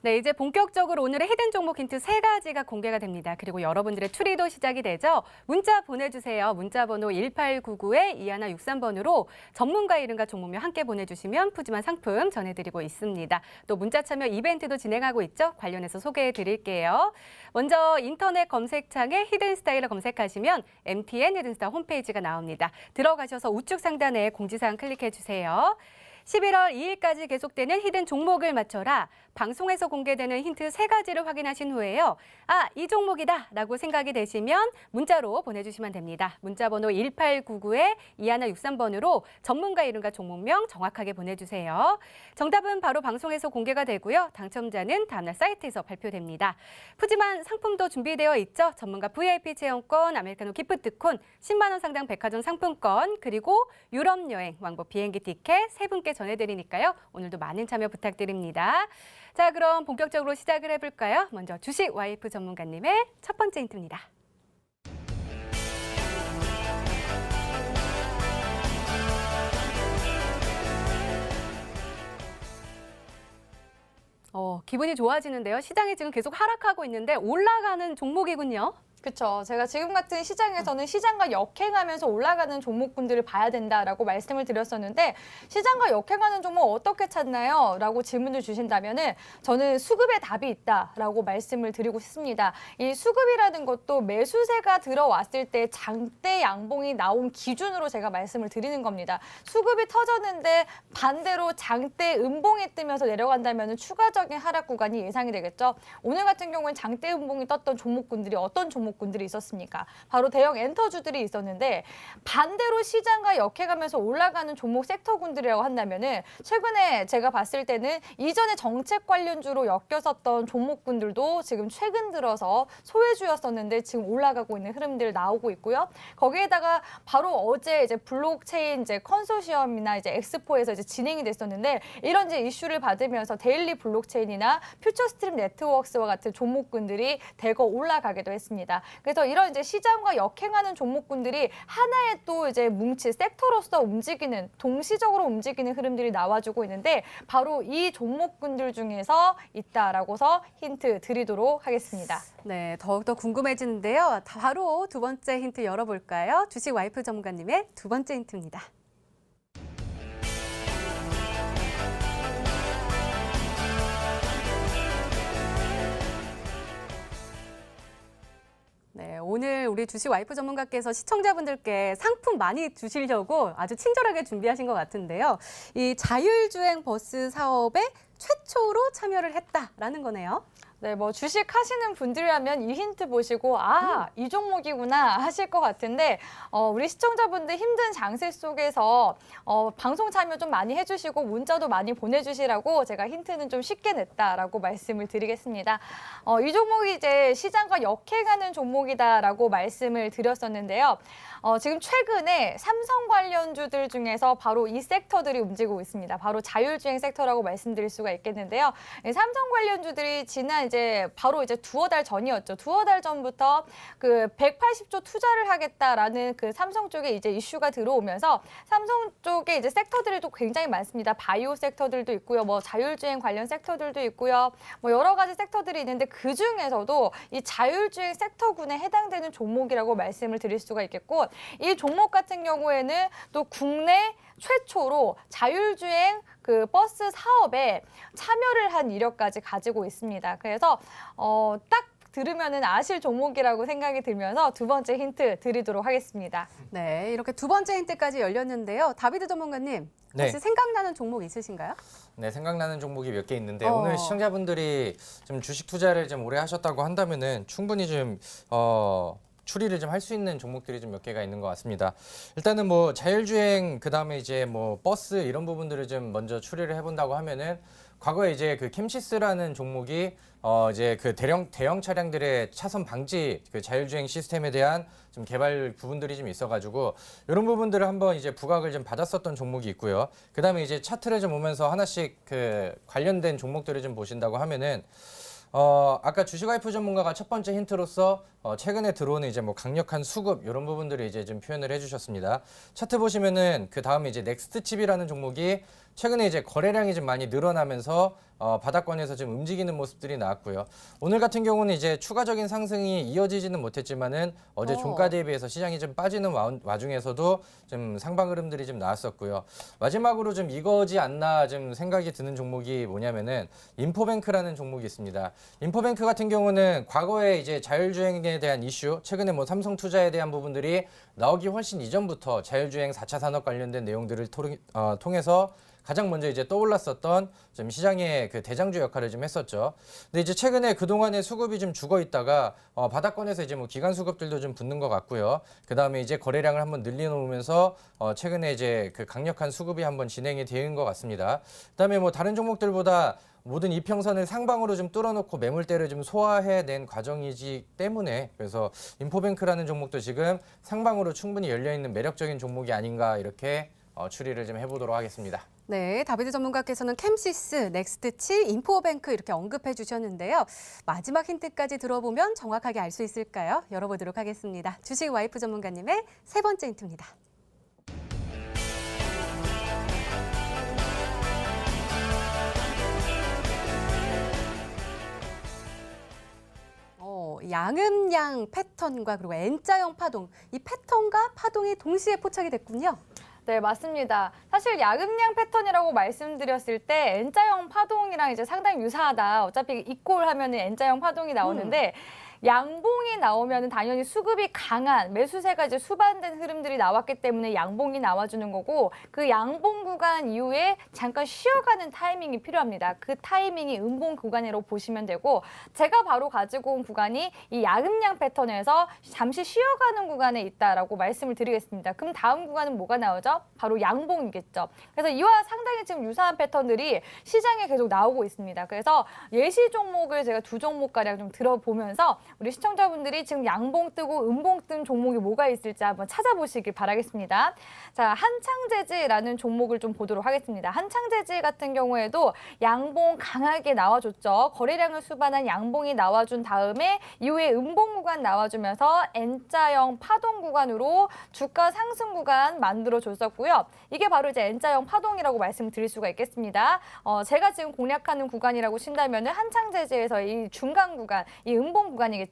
네, 이제 본격적으로 오늘의 히든 종목 힌트 3가지가 공개가 됩니다. 그리고 여러분들의 추리도 시작이 되죠. 문자 보내주세요. 문자 번호 1899-2163번으로 전문가 이름과 종목명 함께 보내주시면 푸짐한 상품 전해드리고 있습니다. 또 문자 참여 이벤트도 진행하고 있죠. 관련해서 소개해드릴게요. 먼저 인터넷 검색창에 히든 스타일을 검색하시면 MTN 히든스타 홈페이지가 나옵니다. 들어가셔서 우측 상단에 공지사항 클릭해주세요. 11월 2일까지 계속되는 히든 종목을 맞춰라. 방송에서 공개되는 힌트 3가지를 확인하신 후에요. 아, 이 종목이다 라고 생각이 되시면 문자로 보내주시면 됩니다. 문자 번호 1899-2163번으로 전문가 이름과 종목명 정확하게 보내주세요. 정답은 바로 방송에서 공개가 되고요. 당첨자는 다음날 사이트에서 발표됩니다. 푸짐한 상품도 준비되어 있죠. 전문가 VIP 체험권, 아메리카노 기프트콘, 10만 원 상당 백화점 상품권, 그리고 유럽 여행, 왕복 비행기 티켓 3분께 전해드리니까요. 오늘도 많은 참여 부탁드립니다. 자, 그럼 본격적으로 시작을 해볼까요? 먼저 주식 와이프 전문가님의 첫 번째 힌트입니다. 기분이 좋아지는데요. 시장이 지금 계속 하락하고 있는데 올라가는 종목이군요. 그렇죠. 제가 지금 같은 시장에서는 시장과 역행하면서 올라가는 종목군들을 봐야 된다라고 말씀을 드렸었는데, 시장과 역행하는 종목 어떻게 찾나요? 라고 질문을 주신다면은 저는 수급에 답이 있다라고 말씀을 드리고 싶습니다. 이 수급이라는 것도 매수세가 들어왔을 때 장대 양봉이 나온 기준으로 제가 말씀을 드리는 겁니다. 수급이 터졌는데 반대로 장대 음봉이 뜨면서 내려간다면은 추가적인 하락 구간이 예상이 되겠죠. 오늘 같은 경우는 장대 음봉이 떴던 종목군들이 어떤 종목 종목군들이 있었습니까? 바로 대형 엔터주들이 있었는데 반대로 시장과 역행하면서 올라가는 종목 섹터군들이라고 한다면은 최근에 제가 봤을 때는 이전에 정책 관련주로 엮였었던 종목군들도 지금 최근 들어서 소외주였었는데 지금 올라가고 있는 흐름들 나오고 있고요. 거기에다가 바로 어제 이제 블록체인 이제 컨소시엄이나 이제 엑스포에서 이제 진행이 됐었는데 이런 이제 이슈를 받으면서 데일리 블록체인이나 퓨처스트림 네트워크스와 같은 종목군들이 대거 올라가기도 했습니다. 그래서 이런 이제 시장과 역행하는 종목군들이 하나의 또 이제 뭉치 섹터로서 움직이는 동시적으로 움직이는 흐름들이 나와주고 있는데 바로 이 종목군들 중에서 있다라고서 힌트 드리도록 하겠습니다. 네, 더욱더 궁금해지는데요. 바로 두 번째 힌트 열어볼까요? 주식 와이프 전문가님의 두 번째 힌트입니다. 네, 오늘 우리 주식 와이프 전문가께서 시청자분들께 상품 많이 주시려고 아주 친절하게 준비하신 것 같은데요. 이 자율주행 버스 사업에 최초로 참여를 했다라는 거네요. 네, 뭐 주식 하시는 분들이라면 이 힌트 보시고 이 종목이구나 하실 것 같은데 우리 시청자분들 힘든 장세 속에서 방송 참여 좀 많이 해주시고 문자도 많이 보내주시라고 제가 힌트는 좀 쉽게 냈다라고 말씀을 드리겠습니다. 이 종목이 이제 시장과 역행하는 종목이다라고 말씀을 드렸었는데요. 지금 최근에 삼성 관련주들 중에서 바로 이 섹터들이 움직이고 있습니다. 바로 자율주행 섹터라고 말씀드릴 수가 있겠는데요. 삼성 관련주들이 지난 이제 바로 이제 두어 달 전이었죠. 두어 달 전부터 그 180조 투자를 하겠다라는 그 삼성 쪽에 이제 이슈가 들어오면서 삼성 쪽에 이제 섹터들이 또 굉장히 많습니다. 바이오 섹터들도 있고요. 뭐 자율주행 관련 섹터들도 있고요. 뭐 여러 가지 섹터들이 있는데 그 중에서도 이 자율주행 섹터군에 해당되는 종목이라고 말씀을 드릴 수가 있겠고 이 종목 같은 경우에는 또 국내 최초로 자율주행 그 버스 사업에 참여를 한 이력까지 가지고 있습니다. 그래서 딱 들으면은 아실 종목이라고 생각이 들면서 두 번째 힌트 드리도록 하겠습니다. 네, 이렇게 두 번째 힌트까지 열렸는데요. 다비드 전문가님, 네. 혹시 생각나는 종목 있으신가요? 네, 생각나는 종목이 몇 개 있는데 오늘 시청자분들이 좀 주식 투자를 좀 오래 하셨다고 한다면은 충분히 좀 추리를 좀 할 수 있는 종목들이 좀 몇 개가 있는 것 같습니다. 일단은 뭐 자율주행 그다음에 이제 뭐 버스 이런 부분들을 좀 먼저 추리를 해본다고 하면은 과거에 이제 그 캠시스라는 종목이 이제 그 대형 차량들의 차선 방지 그 자율주행 시스템에 대한 좀 개발 부분들이 좀 있어가지고 이런 부분들을 한번 이제 부각을 좀 받았었던 종목이 있고요. 그다음에 이제 차트를 좀 보면서 하나씩 그 관련된 종목들을 좀 보신다고 하면은. 아까 주식 와이프 전문가가 첫 번째 힌트로서 최근에 들어오는 이제 뭐 강력한 수급 이런 부분들을 이제 좀 표현을 해주셨습니다. 차트 보시면은 그 다음에 이제 넥스트칩이라는 종목이 최근에 이제 거래량이 좀 많이 늘어나면서 바닥권에서 좀 움직이는 모습들이 나왔고요. 오늘 같은 경우는 이제 추가적인 상승이 이어지지는 못했지만은 어제 종가 대비해서 시장이 좀 빠지는 와중에서도 좀 상방 흐름들이 좀 나왔었고요. 마지막으로 좀 이거지 않나 좀 생각이 드는 종목이 뭐냐면은 인포뱅크라는 종목이 있습니다. 인포뱅크 같은 경우는 과거에 이제 자율주행에 대한 이슈, 최근에 뭐 삼성 투자에 대한 부분들이 나오기 훨씬 이전부터 자율주행 4차 산업 관련된 내용들을 통해서 가장 먼저 이제 떠올랐었던 좀 시장의 그 대장주 역할을 좀 했었죠. 근데 이제 최근에 그동안의 수급이 좀 죽어 있다가 바닥권에서 이제 뭐 기간 수급들도 좀 붙는 것 같고요. 그 다음에 이제 거래량을 한번 늘려놓으면서 최근에 이제 그 강력한 수급이 한번 진행이 되는 것 같습니다. 그 다음에 뭐 다른 종목들보다 모든 이평선을 상방으로 좀 뚫어놓고 매물대를 좀 소화해낸 과정이기 때문에 그래서 인포뱅크라는 종목도 지금 상방으로 충분히 열려있는 매력적인 종목이 아닌가 이렇게 추리를 좀 해보도록 하겠습니다. 네, 다비드 전문가께서는 캠시스, 넥스트칩, 인포뱅크 이렇게 언급해 주셨는데요. 마지막 힌트까지 들어보면 정확하게 알 수 있을까요? 열어보도록 하겠습니다. 주식 와이프 전문가님의 세 번째 힌트입니다. 양음양 패턴과 그리고 N자형 파동, 이 패턴과 파동이 동시에 포착이 됐군요. 네, 맞습니다. 사실 야금양 패턴이라고 말씀드렸을 때 N자형 파동이랑 이제 상당히 유사하다. 어차피 이꼴 하면은 N자형 파동이 나오는데 양봉이 나오면 당연히 수급이 강한 매수세가 이제 수반된 흐름들이 나왔기 때문에 양봉이 나와주는 거고 그 양봉 구간 이후에 잠깐 쉬어가는 타이밍이 필요합니다. 그 타이밍이 음봉 구간으로 보시면 되고 제가 바로 가지고 온 구간이 이 야금양 패턴에서 잠시 쉬어가는 구간에 있다라고 말씀을 드리겠습니다. 그럼 다음 구간은 뭐가 나오죠? 바로 양봉이겠죠. 그래서 이와 상당히 지금 유사한 패턴들이 시장에 계속 나오고 있습니다. 그래서 예시 종목을 제가 두 종목가량 좀 들어보면서 우리 시청자분들이 지금 양봉 뜨고 음봉 뜬 종목이 뭐가 있을지 한번 찾아보시길 바라겠습니다. 자, 한창재지라는 종목을 좀 보도록 하겠습니다. 한창재지 같은 경우에도 양봉 강하게 나와줬죠. 거래량을 수반한 양봉이 나와준 다음에 이후에 음봉 구간 나와주면서 N자형 파동 구간으로 주가 상승 구간 만들어줬었고요. 이게 바로 이제 N자형 파동이라고 말씀드릴 수가 있겠습니다. 제가 지금 공략하는 구간이라고 친다면 한창재지에서 이 중간 구간, 이 음봉 구간이겠죠.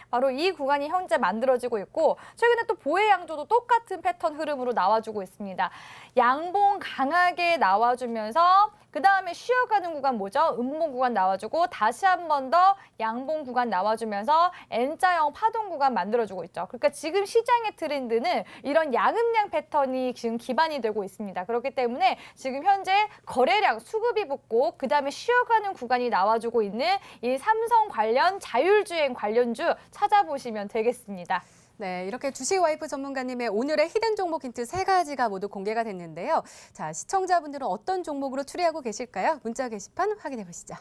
바로 이 구간이 현재 만들어지고 있고 최근에 또 보혜 양조도 똑같은 패턴 흐름으로 나와주고 있습니다. 양봉 강하게 나와주면서 그 다음에 쉬어가는 구간 뭐죠? 음봉 구간 나와주고 다시 한 번 더 양봉 구간 나와주면서 N자형 파동 구간 만들어주고 있죠. 그러니까 지금 시장의 트렌드는 이런 야금양 패턴이 지금 기반이 되고 있습니다. 그렇기 때문에 지금 현재 거래량 수급이 붙고 그 다음에 쉬어가는 구간이 나와주고 있는 이 삼성 관련 자율주행 관련주 찾아보시면 되겠습니다. 네, 이렇게 주식와이프 전문가님의 오늘의 히든 종목 힌트 3가지가 모두 공개가 됐는데요. 자, 시청자분들은 어떤 종목으로 추리하고 계실까요? 문자 게시판 확인해 보시죠.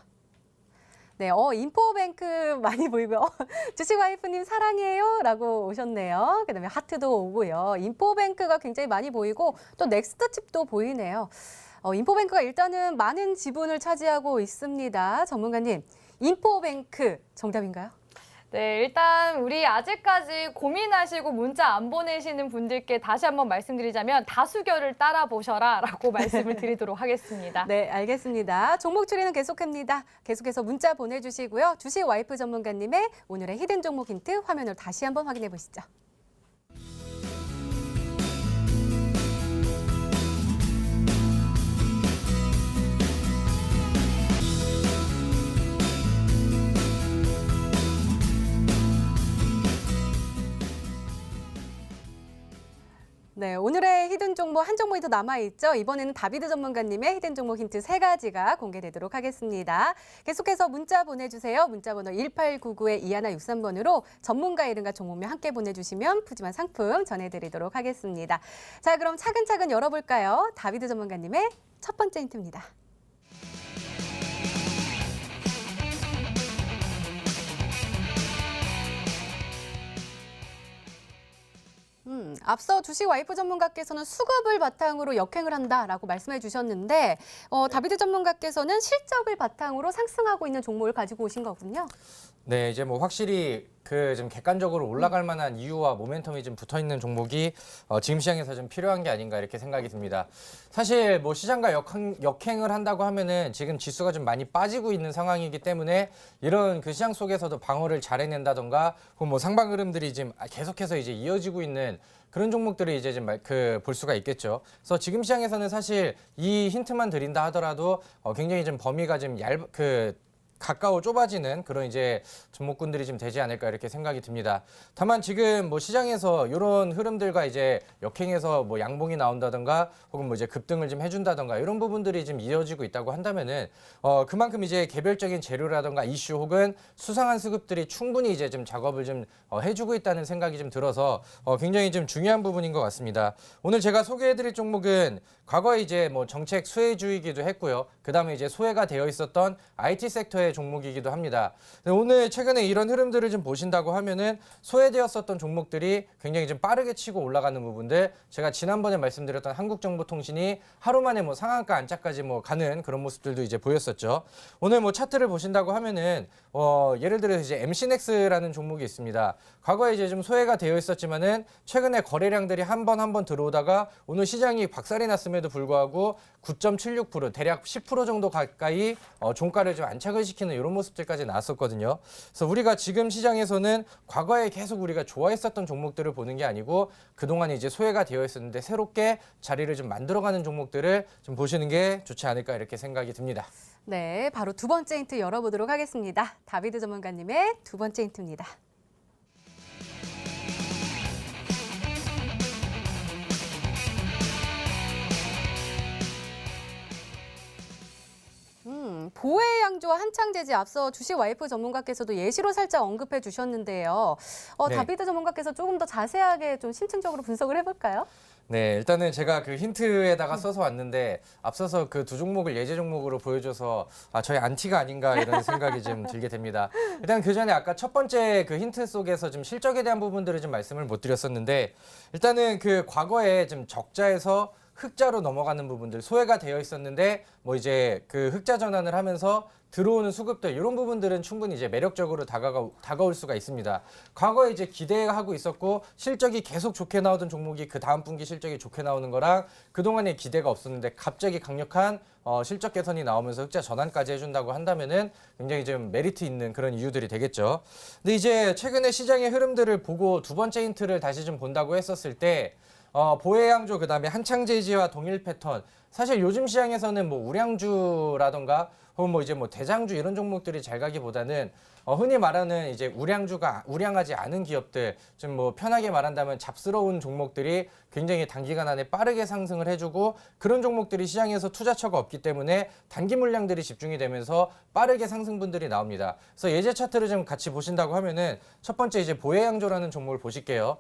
네, 인포뱅크 많이 보이고요. 주식와이프님 사랑해요 라고 오셨네요. 그다음에 하트도 오고요. 인포뱅크가 굉장히 많이 보이고 또 넥스트칩도 보이네요. 인포뱅크가 일단은 많은 지분을 차지하고 있습니다. 전문가님, 인포뱅크 정답인가요? 네, 일단 우리 아직까지 고민하시고 문자 안 보내시는 분들께 다시 한번 말씀드리자면 다수결을 따라 보셔라 라고 말씀을 드리도록 하겠습니다. 네, 알겠습니다. 종목 추리는 계속합니다. 계속해서 문자 보내주시고요. 주식 와이프 전문가님의 오늘의 히든 종목 힌트 화면을 다시 한번 확인해 보시죠. 네, 오늘의 히든 종목 한 종목이 더 남아있죠. 이번에는 다비드 전문가님의 히든 종목 힌트 3가지가 공개되도록 하겠습니다. 계속해서 문자 보내주세요. 문자번호 1899-2163번으로 전문가 이름과 종목명 함께 보내주시면 푸짐한 상품 전해드리도록 하겠습니다. 자, 그럼 차근차근 열어볼까요? 다비드 전문가님의 첫 번째 힌트입니다. 앞서 주식 와이프 전문가께서는 수급을 바탕으로 역행을 한다라고 말씀해 주셨는데 다비드 전문가께서는 실적을 바탕으로 상승하고 있는 종목을 가지고 오신 거군요. 네, 이제 뭐 확실히 좀 객관적으로 올라갈 만한 이유와 모멘텀이 좀 붙어 있는 종목이 지금 시장에서 좀 필요한 게 아닌가 이렇게 생각이 듭니다. 사실 뭐 시장과 역행을 한다고 하면은 지금 지수가 좀 많이 빠지고 있는 상황이기 때문에 이런 그 시장 속에서도 방어를 잘 해낸다던가 혹은 뭐 상방 흐름들이 지금 계속해서 이제 이어지고 있는 그런 종목들이 이제 좀 볼 수가 있겠죠. 그래서 지금 시장에서는 사실 이 힌트만 드린다 하더라도 굉장히 좀 범위가 좀 가까워 좁아지는 그런 이제 종목군들이 좀 되지 않을까 이렇게 생각이 듭니다. 다만 지금 뭐 시장에서 이런 흐름들과 이제 역행해서 뭐 양봉이 나온다던가 혹은 뭐 이제 급등을 좀 해준다던가 이런 부분들이 좀 이어지고 있다고 한다면은 그만큼 이제 개별적인 재료라던가 이슈 혹은 수상한 수급들이 충분히 이제 좀 작업을 좀 해주고 있다는 생각이 좀 들어서 굉장히 좀 중요한 부분인 것 같습니다. 오늘 제가 소개해드릴 종목은 과거에 이제 뭐 정책 수혜주이기도 했고요. 그다음에 이제 소외가 되어 있었던 IT 섹터의 종목이기도 합니다. 오늘 최근에 이런 흐름들을 좀 보신다고 하면은 소외되었었던 종목들이 굉장히 좀 빠르게 치고 올라가는 부분들, 제가 지난번에 말씀드렸던 한국정보통신이 하루 만에 뭐 상한가 안착까지 뭐 가는 그런 모습들도 이제 보였었죠. 오늘 뭐 차트를 보신다고 하면은 예를 들어서 이제 MC넥스라는 종목이 있습니다. 과거에 이제 좀 소외가 되어 있었지만은 최근에 거래량들이 한 번 들어오다가 오늘 시장이 박살이 났음에도 불구하고 9.76% 대략 10% 정도 가까이 종가를 좀 안착을 시키는 이런 모습들까지 나왔었거든요. 그래서 우리가 지금 시장에서는 과거에 계속 우리가 좋아했었던 종목들을 보는 게 아니고 그동안 이제 소외가 되어 있었는데 새롭게 자리를 좀 만들어가는 종목들을 좀 보시는 게 좋지 않을까 이렇게 생각이 듭니다. 네, 바로 두 번째 힌트 열어보도록 하겠습니다. 다비드 전문가님의 두 번째 힌트입니다. 보혜양조와 한창제지 앞서 주식 와이프 전문가께서도 예시로 살짝 언급해 주셨는데요. 네. 다비드 전문가께서 조금 더 자세하게 좀 심층적으로 분석을 해볼까요? 네, 일단은 제가 그 힌트에다가 써서 왔는데 앞서서 그 두 종목을 예제 종목으로 보여줘서 저희 안티가 아닌가 이런 생각이 좀 들게 됩니다. 일단 그 전에 아까 첫 번째 그 힌트 속에서 좀 실적에 대한 부분들을 좀 말씀을 못 드렸었는데 일단은 그 과거에 좀 적자에서 흑자로 넘어가는 부분들 소외가 되어 있었는데 뭐 이제 그 흑자 전환을 하면서 들어오는 수급들 이런 부분들은 충분히 이제 매력적으로 다가올 수가 있습니다. 과거에 이제 기대하고 있었고 실적이 계속 좋게 나오던 종목이 그 다음 분기 실적이 좋게 나오는 거랑 그동안에 기대가 없었는데 갑자기 강력한 실적 개선이 나오면서 흑자 전환까지 해준다고 한다면은 굉장히 좀 메리트 있는 그런 이유들이 되겠죠. 근데 이제 최근에 시장의 흐름들을 보고 두 번째 힌트를 다시 좀 본다고 했었을 때 보혜양조 그다음에 한창제지와 동일 패턴. 사실 요즘 시장에서는 뭐 우량주라던가 혹은 뭐 이제 뭐 대장주 이런 종목들이 잘 가기보다는 흔히 말하는 이제 우량하지 않은 기업들, 좀 뭐 편하게 말한다면 잡스러운 종목들이 굉장히 단기간 안에 빠르게 상승을 해주고 그런 종목들이 시장에서 투자처가 없기 때문에 단기 물량들이 집중이 되면서 빠르게 상승분들이 나옵니다. 그래서 예제 차트를 좀 같이 보신다고 하면은 첫 번째 이제 보혜양조라는 종목을 보실게요.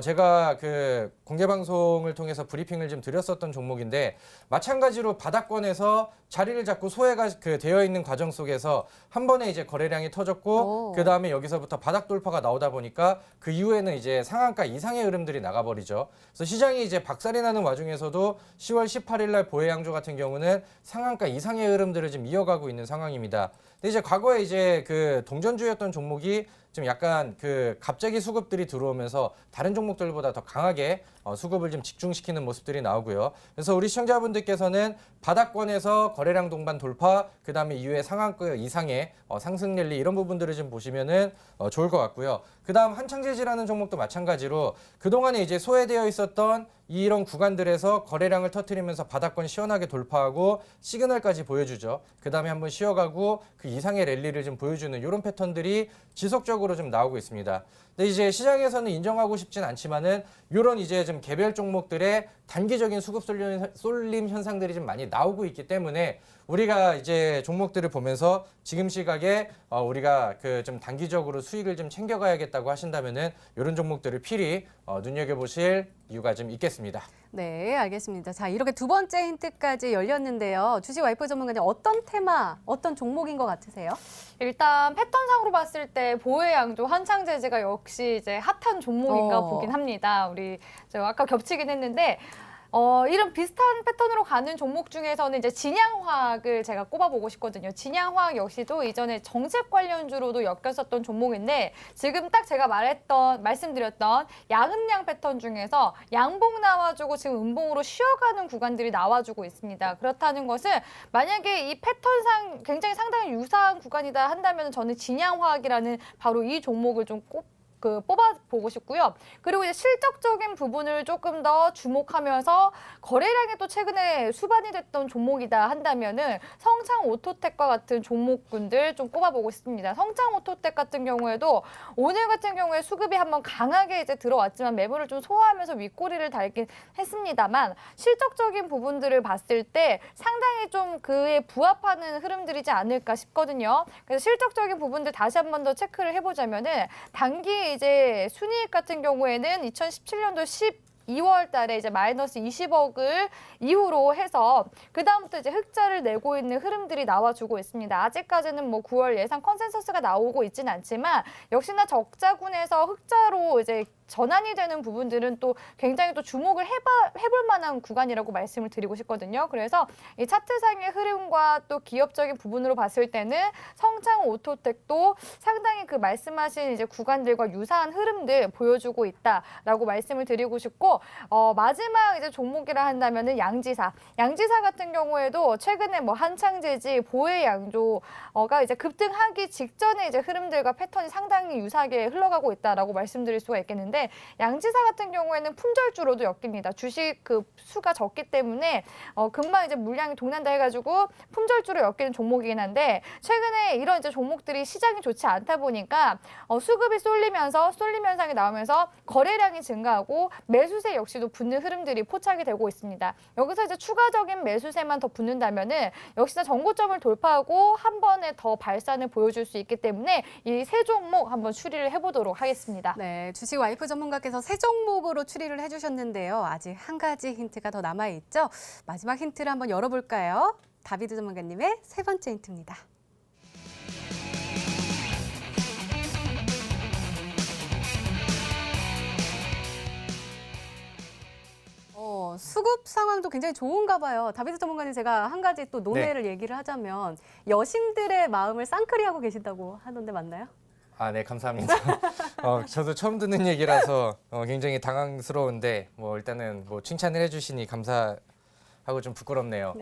제가 그 공개 방송을 통해서 브리핑을 좀 드렸었던 종목인데 마찬가지로 바닥권에서 자리를 잡고 소외가 되어 있는 과정 속에서 한 번에 이제 거래량이 터졌고 그 다음에 여기서부터 바닥 돌파가 나오다 보니까 그 이후에는 이제 상한가 이상의 흐름들이 나가버리죠. 그래서 시장이 이제 박살이 나는 와중에서도 10월 18일 날 보혜양조 같은 경우는 상한가 이상의 흐름들을 좀 이어가고 있는 상황입니다. 근데 이제 과거에 이제 그 동전주였던 종목이 좀 약간 그 갑자기 수급들이 들어오면서 다른 종목들보다 더 강하게 수급을 좀 집중시키는 모습들이 나오고요. 그래서 우리 시청자분들께서는 바닥권에서 거래량 동반 돌파, 그 다음에 이후에 상한가 이상의 상승 랠리 이런 부분들을 좀 보시면은 좋을 것 같고요. 그 다음 한창제지라는 종목도 마찬가지로 그동안에 이제 소외되어 있었던 이런 구간들에서 거래량을 터뜨리면서 바닥권 시원하게 돌파하고 시그널까지 보여주죠. 그 다음에 한번 쉬어가고 그 이상의 랠리를 좀 보여주는 이런 패턴들이 지속적으로 좀 나오고 있습니다. 근데 이제 시장에서는 인정하고 싶진 않지만은 이런 이제 좀 개별 종목들의 단기적인 수급 쏠림 현상들이 좀 많이 나오고 있기 때문에 우리가 이제 종목들을 보면서 지금 시각에 우리가 그 좀 단기적으로 수익을 좀 챙겨가야겠다고 하신다면은 이런 종목들을 필히 눈여겨보실 이유가 좀 있겠습니다. 네, 알겠습니다. 자, 이렇게 두 번째 힌트까지 열렸는데요. 주식 와이프 전문가님 어떤 테마, 어떤 종목인 것 같으세요? 일단 패턴상으로 봤을 때 보혜양조, 한창제지가 역시 이제 핫한 종목인가 보긴 합니다. 우리 아까 겹치긴 했는데 이런 비슷한 패턴으로 가는 종목 중에서는 이제 진양화학을 제가 꼽아보고 싶거든요. 진양화학 역시도 이전에 정책 관련주로도 엮였었던 종목인데 지금 딱 제가 말씀드렸던 양음양 패턴 중에서 양봉 나와주고 지금 음봉으로 쉬어가는 구간들이 나와주고 있습니다. 그렇다는 것은 만약에 이 패턴상 굉장히 상당히 유사한 구간이다 한다면 저는 진양화학이라는 바로 이 종목을 좀 뽑아보고 싶고요. 그리고 이제 실적적인 부분을 조금 더 주목하면서 거래량이 또 최근에 수반이 됐던 종목이다 한다면은 성창 오토텍과 같은 종목군들 좀 꼽아보고 싶습니다. 성창 오토텍 같은 경우에도 오늘 같은 경우에 수급이 한번 강하게 이제 들어왔지만 매물을 좀 소화하면서 윗꼬리를 달긴 했습니다만 실적적인 부분들을 봤을 때 상당히 좀 그에 부합하는 흐름들이지 않을까 싶거든요. 그래서 실적적인 부분들 다시 한번 더 체크를 해보자면은 단기 이제 순이익 같은 경우에는 2017년도 12월 달에 이제 마이너스 20억을 이후로 해서 그다음부터 이제 흑자를 내고 있는 흐름들이 나와주고 있습니다. 아직까지는 뭐 9월 예상 컨센서스가 나오고 있지는 않지만 역시나 적자군에서 흑자로 이제 전환이 되는 부분들은 또 굉장히 또 주목을 해볼 만한 구간이라고 말씀을 드리고 싶거든요. 그래서 이 차트상의 흐름과 또 기업적인 부분으로 봤을 때는 성창 오토텍도 상당히 그 말씀하신 이제 구간들과 유사한 흐름들 보여주고 있다라고 말씀을 드리고 싶고 마지막 이제 종목이라 한다면은 양지사 같은 경우에도 최근에 뭐 한창제지, 보혜양조가 이제 급등하기 직전에 이제 흐름들과 패턴이 상당히 유사하게 흘러가고 있다라고 말씀드릴 수가 있겠는데. 있는데 양지사 같은 경우에는 품절주로도 엮입니다. 주식 그 수가 적기 때문에 금방 이제 물량이 동난다 해가지고 품절주로 엮이는 종목이긴 한데 최근에 이런 이제 종목들이 시장이 좋지 않다 보니까 수급이 쏠림 현상이 나오면서 거래량이 증가하고 매수세 역시도 붙는 흐름들이 포착이 되고 있습니다. 여기서 이제 추가적인 매수세만 더 붙는다면은 역시나 전고점을 돌파하고 한 번에 더 발산을 보여줄 수 있기 때문에 이 세 종목 한번 추리를 해보도록 하겠습니다. 네, 주식 와이프 전문가께서 세 종목으로 추리를 해주셨는데요. 아직 한 가지 힌트가 더 남아있죠. 마지막 힌트를 한번 열어볼까요? 다비드 전문가님의 세 번째 힌트입니다. 수급 상황도 굉장히 좋은가 봐요. 다비드 전문가님, 제가 한 가지 또 논외를 얘기를 하자면 여심들의 마음을 쌍끌이하고 계신다고 하던데 맞나요? 아, 네, 감사합니다. 저도 처음 듣는 얘기라서 굉장히 당황스러운데 일단은 칭찬을 해주시니 감사하고 좀 부끄럽네요.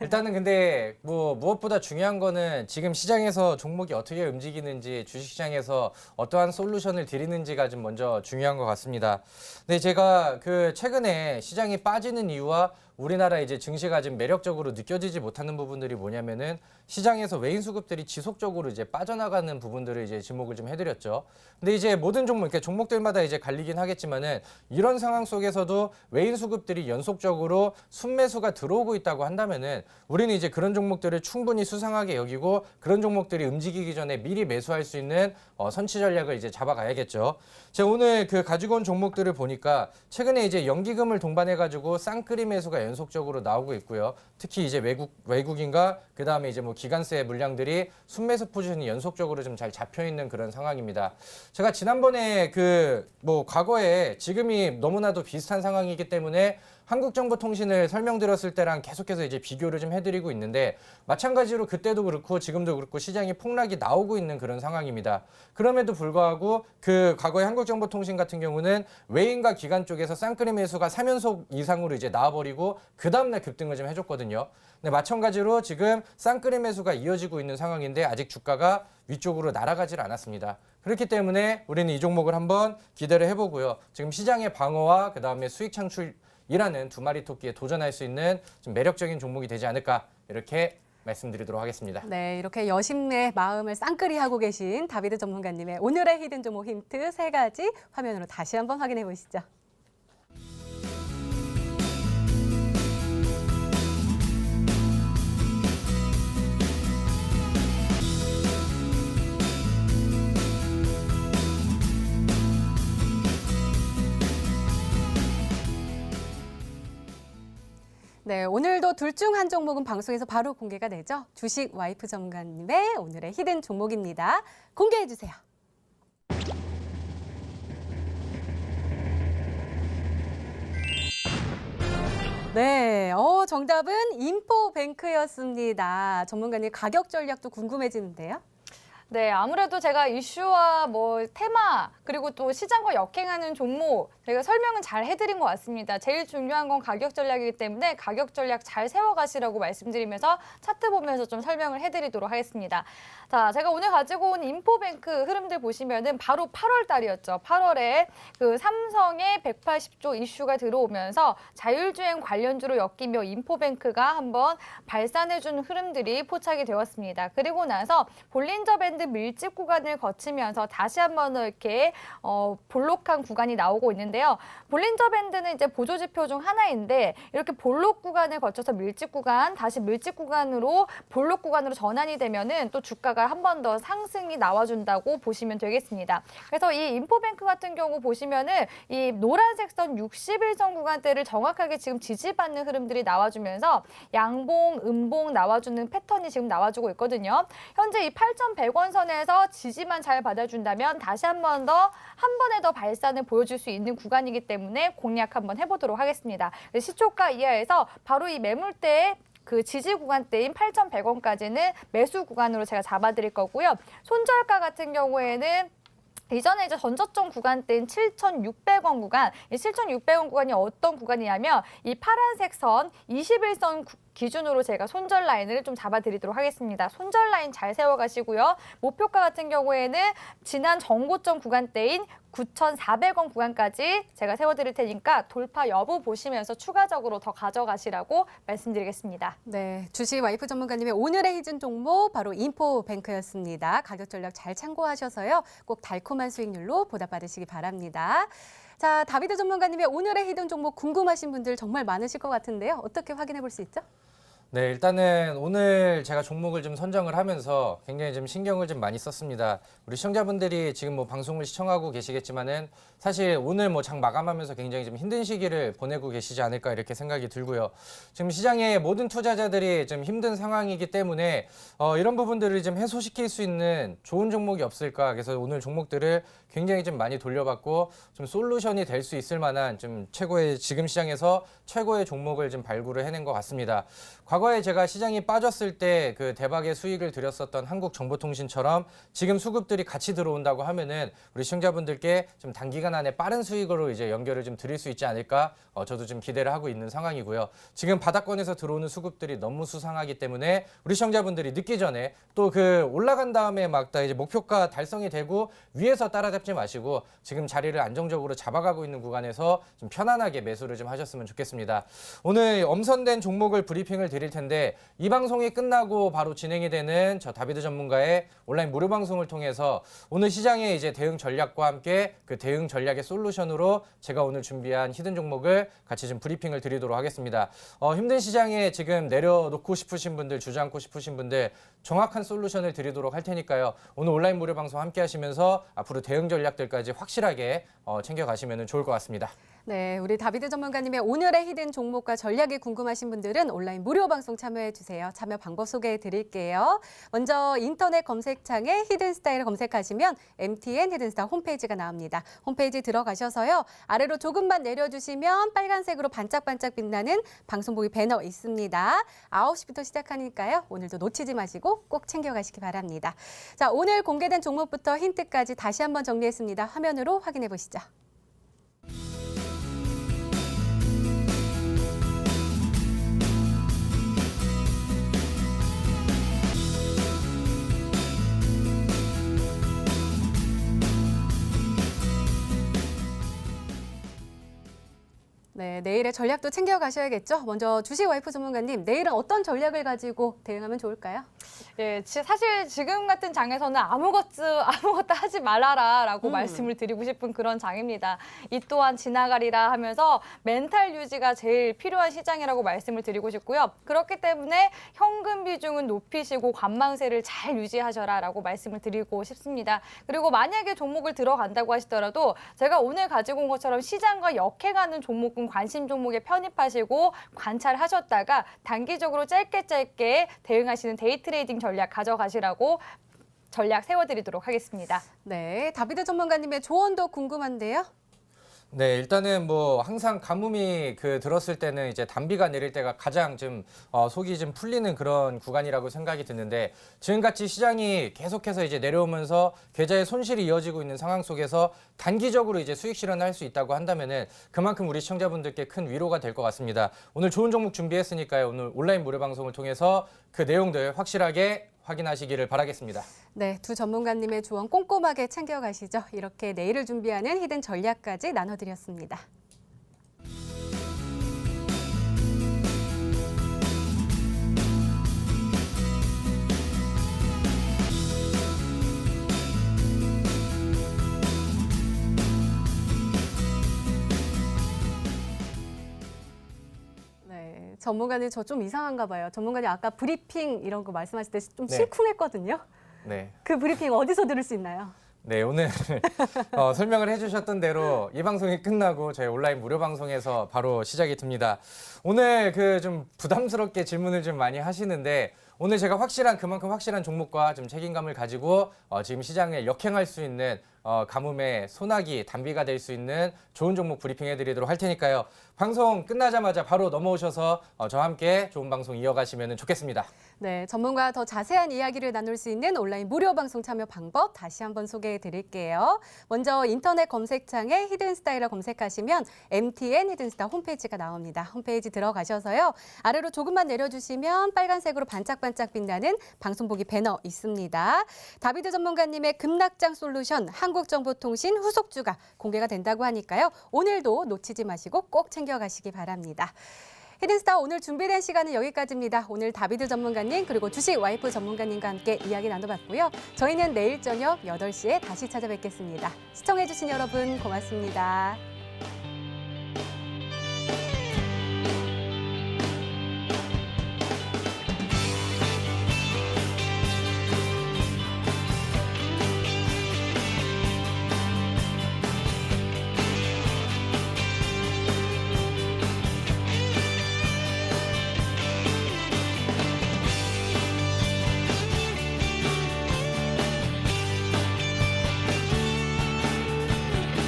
일단은 근데 무엇보다 중요한 거는 지금 시장에서 종목이 어떻게 움직이는지, 주식시장에서 어떠한 솔루션을 드리는지가 좀 먼저 중요한 것 같습니다. 근데 제가 최근에 시장이 빠지는 이유와 우리나라 이제 증시가 좀 매력적으로 느껴지지 못하는 부분들이 뭐냐면은 시장에서 외인 수급들이 지속적으로 이제 빠져나가는 부분들을 이제 지목을 좀 해드렸죠. 근데 이제 모든 종목, 이렇게 종목들마다 이제 갈리긴 하겠지만은 이런 상황 속에서도 외인 수급들이 연속적으로 순매수가 들어오고 있다고 한다면은 우리는 이제 그런 종목들을 충분히 수상하게 여기고 그런 종목들이 움직이기 전에 미리 매수할 수 있는 선취 전략을 이제 잡아가야겠죠. 제가 오늘 가지고 온 종목들을 보니까 최근에 이제 연기금을 동반해가지고 쌍끌이 매수가 연속적으로 나오고 있고요. 특히 이제 외국인과 그 다음에 이제 기관세 물량들이 순매수 포지션이 연속적으로 좀 잘 잡혀 있는 그런 상황입니다. 제가 지난번에 과거에 지금이 너무나도 비슷한 상황이기 때문에 한국정보통신을 설명드렸을 때랑 계속해서 이제 비교를 좀 해드리고 있는데 마찬가지로 그때도 그렇고 지금도 그렇고 시장이 폭락이 나오고 있는 그런 상황입니다. 그럼에도 불구하고 과거의 한국정보통신 같은 경우는 외인과 기관 쪽에서 쌍끌이 매수가 3연속 이상으로 이제 나와버리고 그 다음날 급등을 좀 해줬거든요. 근데 마찬가지로 지금 쌍끌이 매수가 이어지고 있는 상황인데 아직 주가가 위쪽으로 날아가질 않았습니다. 그렇기 때문에 우리는 이 종목을 한번 기대를 해보고요. 지금 시장의 방어와 그 다음에 수익 창출이라는 두 마리 토끼에 도전할 수 있는 좀 매력적인 종목이 되지 않을까 이렇게 말씀드리도록 하겠습니다. 네, 이렇게 여심의 마음을 쌍끌이하고 계신 다비드 전문가님의 오늘의 히든 종목 힌트 세 가지 화면으로 다시 한번 확인해 보시죠. 네, 오늘도 둘 중 한 종목은 방송에서 바로 공개가 되죠. 주식 와이프 전문가님의 오늘의 히든 종목입니다. 공개해 주세요. 네, 정답은 인포뱅크였습니다. 전문가님 가격 전략도 궁금해지는데요. 네, 아무래도 제가 이슈와 테마 그리고 또 시장과 역행하는 종목 제가 설명은 잘 해드린 것 같습니다. 제일 중요한 건 가격 전략이기 때문에 가격 전략 잘 세워가시라고 말씀드리면서 차트 보면서 좀 설명을 해드리도록 하겠습니다. 자, 제가 오늘 가지고 온 인포뱅크 흐름들 보시면은 바로 8월 달이었죠. 8월에 삼성의 180조 이슈가 들어오면서 자율주행 관련주로 엮이며 인포뱅크가 한번 발산해준 흐름들이 포착이 되었습니다. 그리고 나서 볼린저 밴드 밀집 구간을 거치면서 다시 한번 이렇게 볼록한 구간이 나오고 있는데요. 볼린저 밴드는 이제 보조 지표 중 하나인데 이렇게 볼록 구간을 거쳐서 밀집 구간, 다시 밀집 구간으로 볼록 구간으로 전환이 되면은 또 주가가 한 번 더 상승이 나와준다고 보시면 되겠습니다. 그래서 이 인포뱅크 같은 경우 보시면은 이 노란색 선 61선 구간대를 정확하게 지금 지지받는 흐름들이 나와주면서 양봉, 음봉 나와주는 패턴이 지금 나와주고 있거든요. 현재 이 8,100원 선에서 지지만 잘 받아준다면 다시 한 번에 더 발산을 보여줄 수 있는 구간이기 때문에 공략 한번 해보도록 하겠습니다. 시초가 이하에서 바로 이 매물대에 지지 구간대인 8,100원까지는 매수 구간으로 제가 잡아드릴 거고요. 손절가 같은 경우에는 이전에 이제 전저점 구간대인 7,600원 구간, 이 7,600원 구간이 어떤 구간이냐면 이 파란색 선 21선 기준으로 제가 손절 라인을 좀 잡아드리도록 하겠습니다. 손절 라인 잘 세워가시고요. 목표가 같은 경우에는 지난 전고점 구간대인 9,400원 구간까지 제가 세워드릴 테니까 돌파 여부 보시면서 추가적으로 더 가져가시라고 말씀드리겠습니다. 네, 주식 와이프 전문가님의 오늘의 히든 종목 바로 인포뱅크였습니다. 가격 전략 잘 참고하셔서요. 꼭 달콤한 수익률로 보답받으시기 바랍니다. 자, 다비드 전문가님의 오늘의 히든 종목 궁금하신 분들 정말 많으실 것 같은데요. 어떻게 확인해 볼 수 있죠? 네, 일단은 오늘 제가 종목을 좀 선정을 하면서 굉장히 좀 신경을 좀 많이 썼습니다. 우리 시청자분들이 지금 뭐 방송을 시청하고 계시겠지만은 사실 오늘 뭐 장 마감하면서 굉장히 좀 힘든 시기를 보내고 계시지 않을까 이렇게 생각이 들고요. 지금 시장의 모든 투자자들이 좀 힘든 상황이기 때문에 이런 부분들을 좀 해소시킬 수 있는 좋은 종목이 없을까. 그래서 오늘 종목들을 굉장히 좀 많이 돌려봤고 좀 솔루션이 될 수 있을 만한 좀 최고의 지금 시장에서 최고의 종목을 좀 발굴을 해낸 것 같습니다. 과거에 제가 시장이 빠졌을 때 그 대박의 수익을 드렸었던 한국정보통신처럼 지금 수급들이 같이 들어온다고 하면은 우리 시청자분들께 좀 단기간 안에 빠른 수익으로 이제 연결을 좀 드릴 수 있지 않을까 저도 좀 기대를 하고 있는 상황이고요. 지금 바닥권에서 들어오는 수급들이 너무 수상하기 때문에 우리 시청자분들이 늦기 전에 또 그 올라간 다음에 막 다 이제 목표가 달성이 되고 위에서 따라잡지 마시고 지금 자리를 안정적으로 잡아가고 있는 구간에서 좀 편안하게 매수를 좀 하셨으면 좋겠습니다. 오늘 엄선된 종목을 브리핑을 드릴 텐데 이 방송이 끝나고 바로 진행이 되는 저 다비드 전문가의 온라인 무료 방송을 통해서 오늘 시장의 이제 대응 전략과 함께 그 대응 전략의 솔루션으로 제가 오늘 준비한 히든 종목을 같이 좀 브리핑을 드리도록 하겠습니다. 힘든 시장에 지금 내려놓고 싶으신 분들, 주저앉고 싶으신 분들 정확한 솔루션을 드리도록 할 테니까요. 오늘 온라인 무료 방송 함께 하시면서 앞으로 대응 전략들까지 확실하게 챙겨가시면 좋을 것 같습니다. 네, 우리 다비드 전문가님의 오늘의 히든 종목과 전략이 궁금하신 분들은 온라인 무료 방송 참여해 주세요. 참여 방법 소개해 드릴게요. 먼저 인터넷 검색창에 히든스타일을 검색하시면 MTN 히든스타 홈페이지가 나옵니다. 홈페이지 들어가셔서요. 아래로 조금만 내려주시면 빨간색으로 반짝반짝 빛나는 방송 보기 배너 있습니다. 9시부터 시작하니까요. 오늘도 놓치지 마시고 꼭 챙겨가시기 바랍니다. 자, 오늘 공개된 종목부터 힌트까지 다시 한번 정리했습니다. 화면으로 확인해 보시죠. 네, 내일의 전략도 챙겨가셔야겠죠. 먼저 주식 와이프 전문가님, 내일은 어떤 전략을 가지고 대응하면 좋을까요? 예, 사실 지금 같은 장에서는 아무것도 하지 말아라라고 말씀을 드리고 싶은 그런 장입니다. 이 또한 지나가리라 하면서 멘탈 유지가 제일 필요한 시장이라고 말씀을 드리고 싶고요. 그렇기 때문에 현금 비중은 높이시고 관망세를 잘 유지하셔라라고 말씀을 드리고 싶습니다. 그리고 만약에 종목을 들어간다고 하시더라도 제가 오늘 가지고 온 것처럼 시장과 역행하는 종목은 관심 종목에 편입하시고 관찰하셨다가 단기적으로 짧게 대응하시는 데이 트레이딩 전략 가져가시라고 전략 세워드리도록 하겠습니다. 네, 다비드 전문가님의 조언도 궁금한데요. 네, 일단은 뭐 항상 가뭄이 들었을 때는 이제 단비가 내릴 때가 가장 좀 속이 좀 풀리는 그런 구간이라고 생각이 드는데 지금같이 시장이 계속해서 이제 내려오면서 계좌의 손실이 이어지고 있는 상황 속에서 단기적으로 이제 수익 실현을 할 수 있다고 한다면은 그만큼 우리 시청자분들께 큰 위로가 될 것 같습니다. 오늘 좋은 종목 준비했으니까요. 오늘 온라인 무료 방송을 통해서 그 내용들 확실하게 확인하시기를 바라겠습니다. 네, 두 전문가님의 조언 꼼꼼하게 챙겨가시죠. 이렇게 내일을 준비하는 히든 전략까지 나눠드렸습니다. 네, 전문가님 저 좀 이상한가 봐요. 전문가님 아까 브리핑 이런 거 말씀하실 때 좀 네. 심쿵했거든요. 네. 그 브리핑 어디서 들을 수 있나요? 네, 오늘 설명을 해주셨던 대로 이 방송이 끝나고 저희 온라인 무료 방송에서 바로 시작이 됩니다. 오늘 좀 부담스럽게 질문을 좀 많이 하시는데 오늘 제가 그만큼 확실한 종목과 좀 책임감을 가지고 지금 시장에 역행할 수 있는 가뭄의 소나기, 단비가 될 수 있는 좋은 종목 브리핑해드리도록 할 테니까요. 방송 끝나자마자 바로 넘어오셔서 저와 함께 좋은 방송 이어가시면 좋겠습니다. 네, 전문가와 더 자세한 이야기를 나눌 수 있는 온라인 무료 방송 참여 방법 다시 한번 소개해 드릴게요. 먼저 인터넷 검색창에 히든스타일을 검색하시면 MTN 히든스타 홈페이지가 나옵니다. 홈페이지 들어가셔서요. 아래로 조금만 내려주시면 빨간색으로 반짝반짝 빛나는 방송 보기 배너 있습니다. 다비드 전문가님의 급락장 솔루션 한국정보통신 후속주가 공개가 된다고 하니까요. 오늘도 놓치지 마시고 꼭 챙겨가시기 바랍니다. 히든스타 오늘 준비된 시간은 여기까지입니다. 오늘 다비드 전문가님 그리고 주식 와이프 전문가님과 함께 이야기 나눠봤고요. 저희는 내일 저녁 8시에 다시 찾아뵙겠습니다. 시청해주신 여러분 고맙습니다.